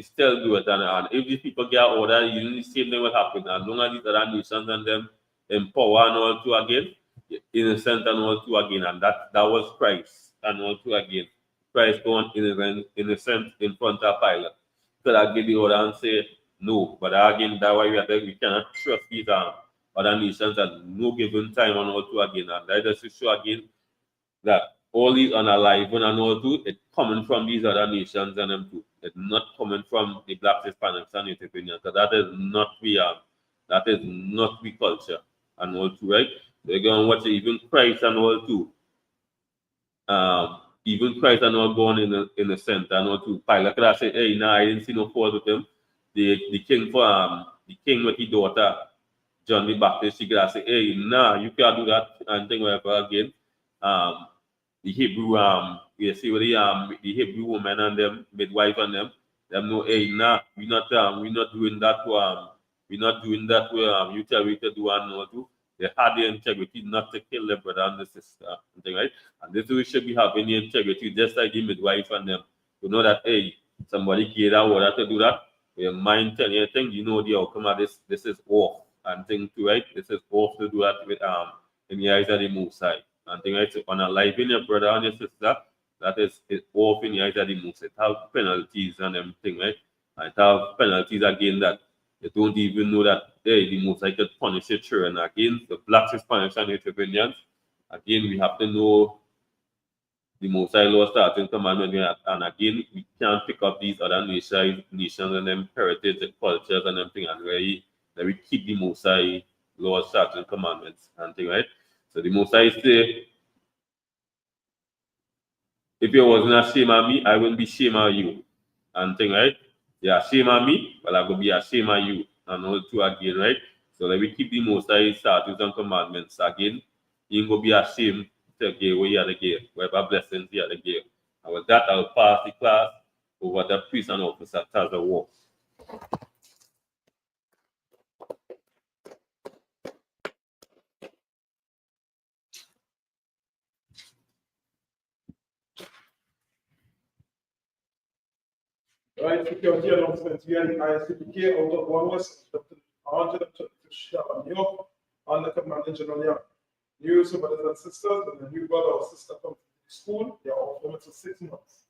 still do it, and if these people get order, usually the same thing will happen. As long as these other nations and them in power and all too again, innocent and all too again, and that was Christ and all too again. Christ going innocent in front of Pilate. So I give the order and say no. But again, that's why we cannot trust these other nations at no given time and all too again. And that just show again that all these unalive and all too, it's coming from these other nations and them too. It's not coming from the black Hispanics and Native Indians. So that is not we culture and all too, right? They're going to watch it, even Christ and all too. Even Christ and all going in the center and all too. Pilate could have said, hey, nah, I didn't see no fault with him. The king with his daughter, John the Baptist, she could have said, hey, nah, you can't do that and thing whatever again. The Hebrew, you see what the Hebrew woman and them, midwife and them know, hey, nah, we're not doing that way, you tell me to do and all too. They had the integrity not to kill their brother and the sister, right? And this we should be having the integrity, just like the midwife and them, to know that, hey, somebody gave that order to do that. Your mind telling you thing, you know the outcome of this. This is off and thing too, right? This is off to do that with in the eyes of the Most High. And thing, right? So on a life in your brother and your sister, that is off in the eyes of the Most High. It have penalties and them thing, right? And it have penalties again that you don't even know that, hey, the Most High could punish your children. Again, the blacks is punishing Native Indians. Again, we have to know the Most High law starting commandment, and again, we can't pick up these other nations and them heritage and cultures and everything, and we keep the Most High law starting commandments and thing, right? So the Most High say, if you wasn't ashamed of me, I wouldn't be ashamed of you. And thing, right? You're ashamed of me, but I'm going to be ashamed of you. And all two again, right? So let me keep the Most High statutes and commandments again. You ain't going to be ashamed to give what you had to give, whatever blessings you had to give. And with that, I'll pass the class over the priest and officer as a walk. Right, security announcements. We are the ISUPK out of one was 122 Shaba, New York, under Command General. New brothers and sisters, and the new brother or sister come to the school, they are all for 6 months.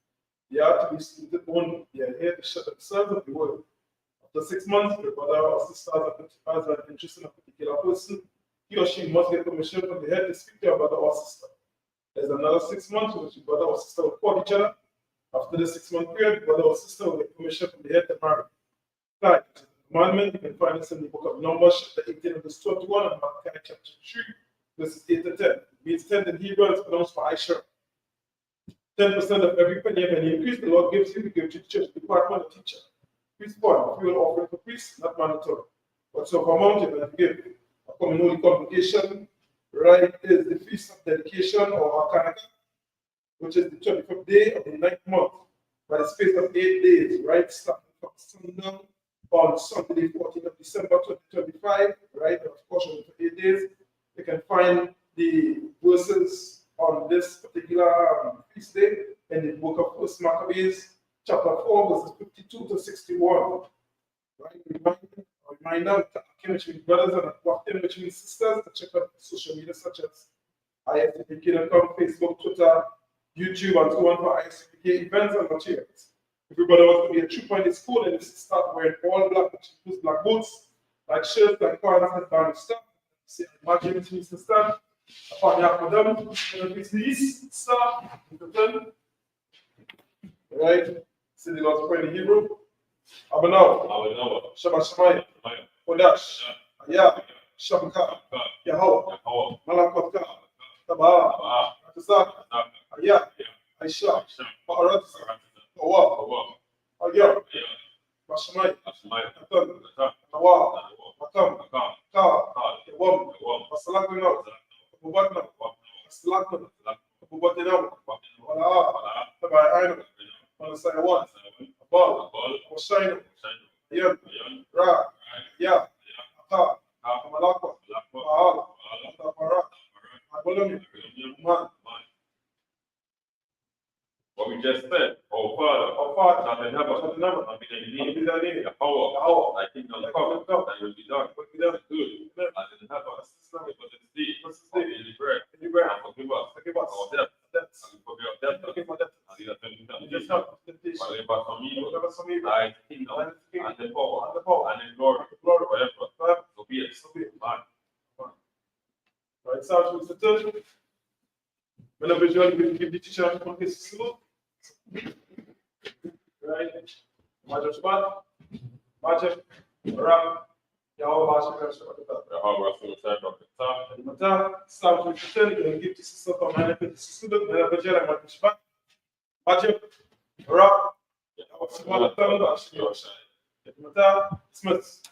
They are to be student only. They are here to shut themselves of the world. After 6 months, the brother or sister has an interest in a particular person, he or she must get permission from the head to speak to your brother or sister. There's another 6 months in which the brother or sister will call each other. After the 6-month period, brother or sister will get permission from the head to marry. Like the commandment, you can find this in the book of Numbers, chapter 18, verse 21, and Malachi, chapter 3, verses 8 to 10. It means 10 in Hebrew, it's pronounced for Aisha. 10% of every penny of any increase the Lord gives you to give to the church department or teacher. Priest point, fuel offering for priests, not mandatory. Whatsoever amount you can give. A common holy convocation, right, is the feast of dedication or Hakanaka, which is the 25th day of the 9th month, by the space of 8 days, right, starting from sundown on Sunday, the 14th of December 2025, right, and of course, for 8 days. You can find the verses on this particular feast day in the book of 1 Maccabees, chapter 4, verses 52 to 61. Right? Reminder with brothers and walking with sisters to check out social media such as ISUPK.com, Facebook, Twitter, YouTube, and so on for ISUPK events and materials. Everybody wants to be a trooper in the school and start wearing all black, which includes black boots, like shirts, like pants, and band stuff. See, imagine it means to stand upon the upper them, and it's the east star, right? See the Lord's Prayer in Hebrew. Abanaw, Shabbat Shemayim, Kodash, Ayah, Shabaka, Yahweh, Malakotka, Tabah, Atazak, Ayah, Aisha, Ba'arat, Tawa, Ayah, Bashamay, Natan, Tawa, Matam, Ka, Yawam, Basalakna, Kabubatna, Basalakna, Kabubatina, Wala, Tabai, Malasayawan, Abal, Hoshaina, Yam, Ra, Ya, Ha, Malakwa, Baal, Tapara, Abolami, Man. What we just said, our Father, that in heaven, and be thy name, the power, thy kingdom come, thy will be done, good, as in heaven, give us this day, our daily bread, and forgive us our debts, and we forgive our debtors, and lead us into temptation, but deliver us from evil, thy kingdom, and the power, and the glory, forever, so be it. Amen. Right, so it's the third. Whenever you give the teacher a his slow. Right? Major Shabbat, Major, Ram, Yahweh, Yahweh, Mata, Sam, we should tell you, give to sister for my name, to sister, the Bajara, and Matushba. Budget, rock, I was small, Mata, Smith.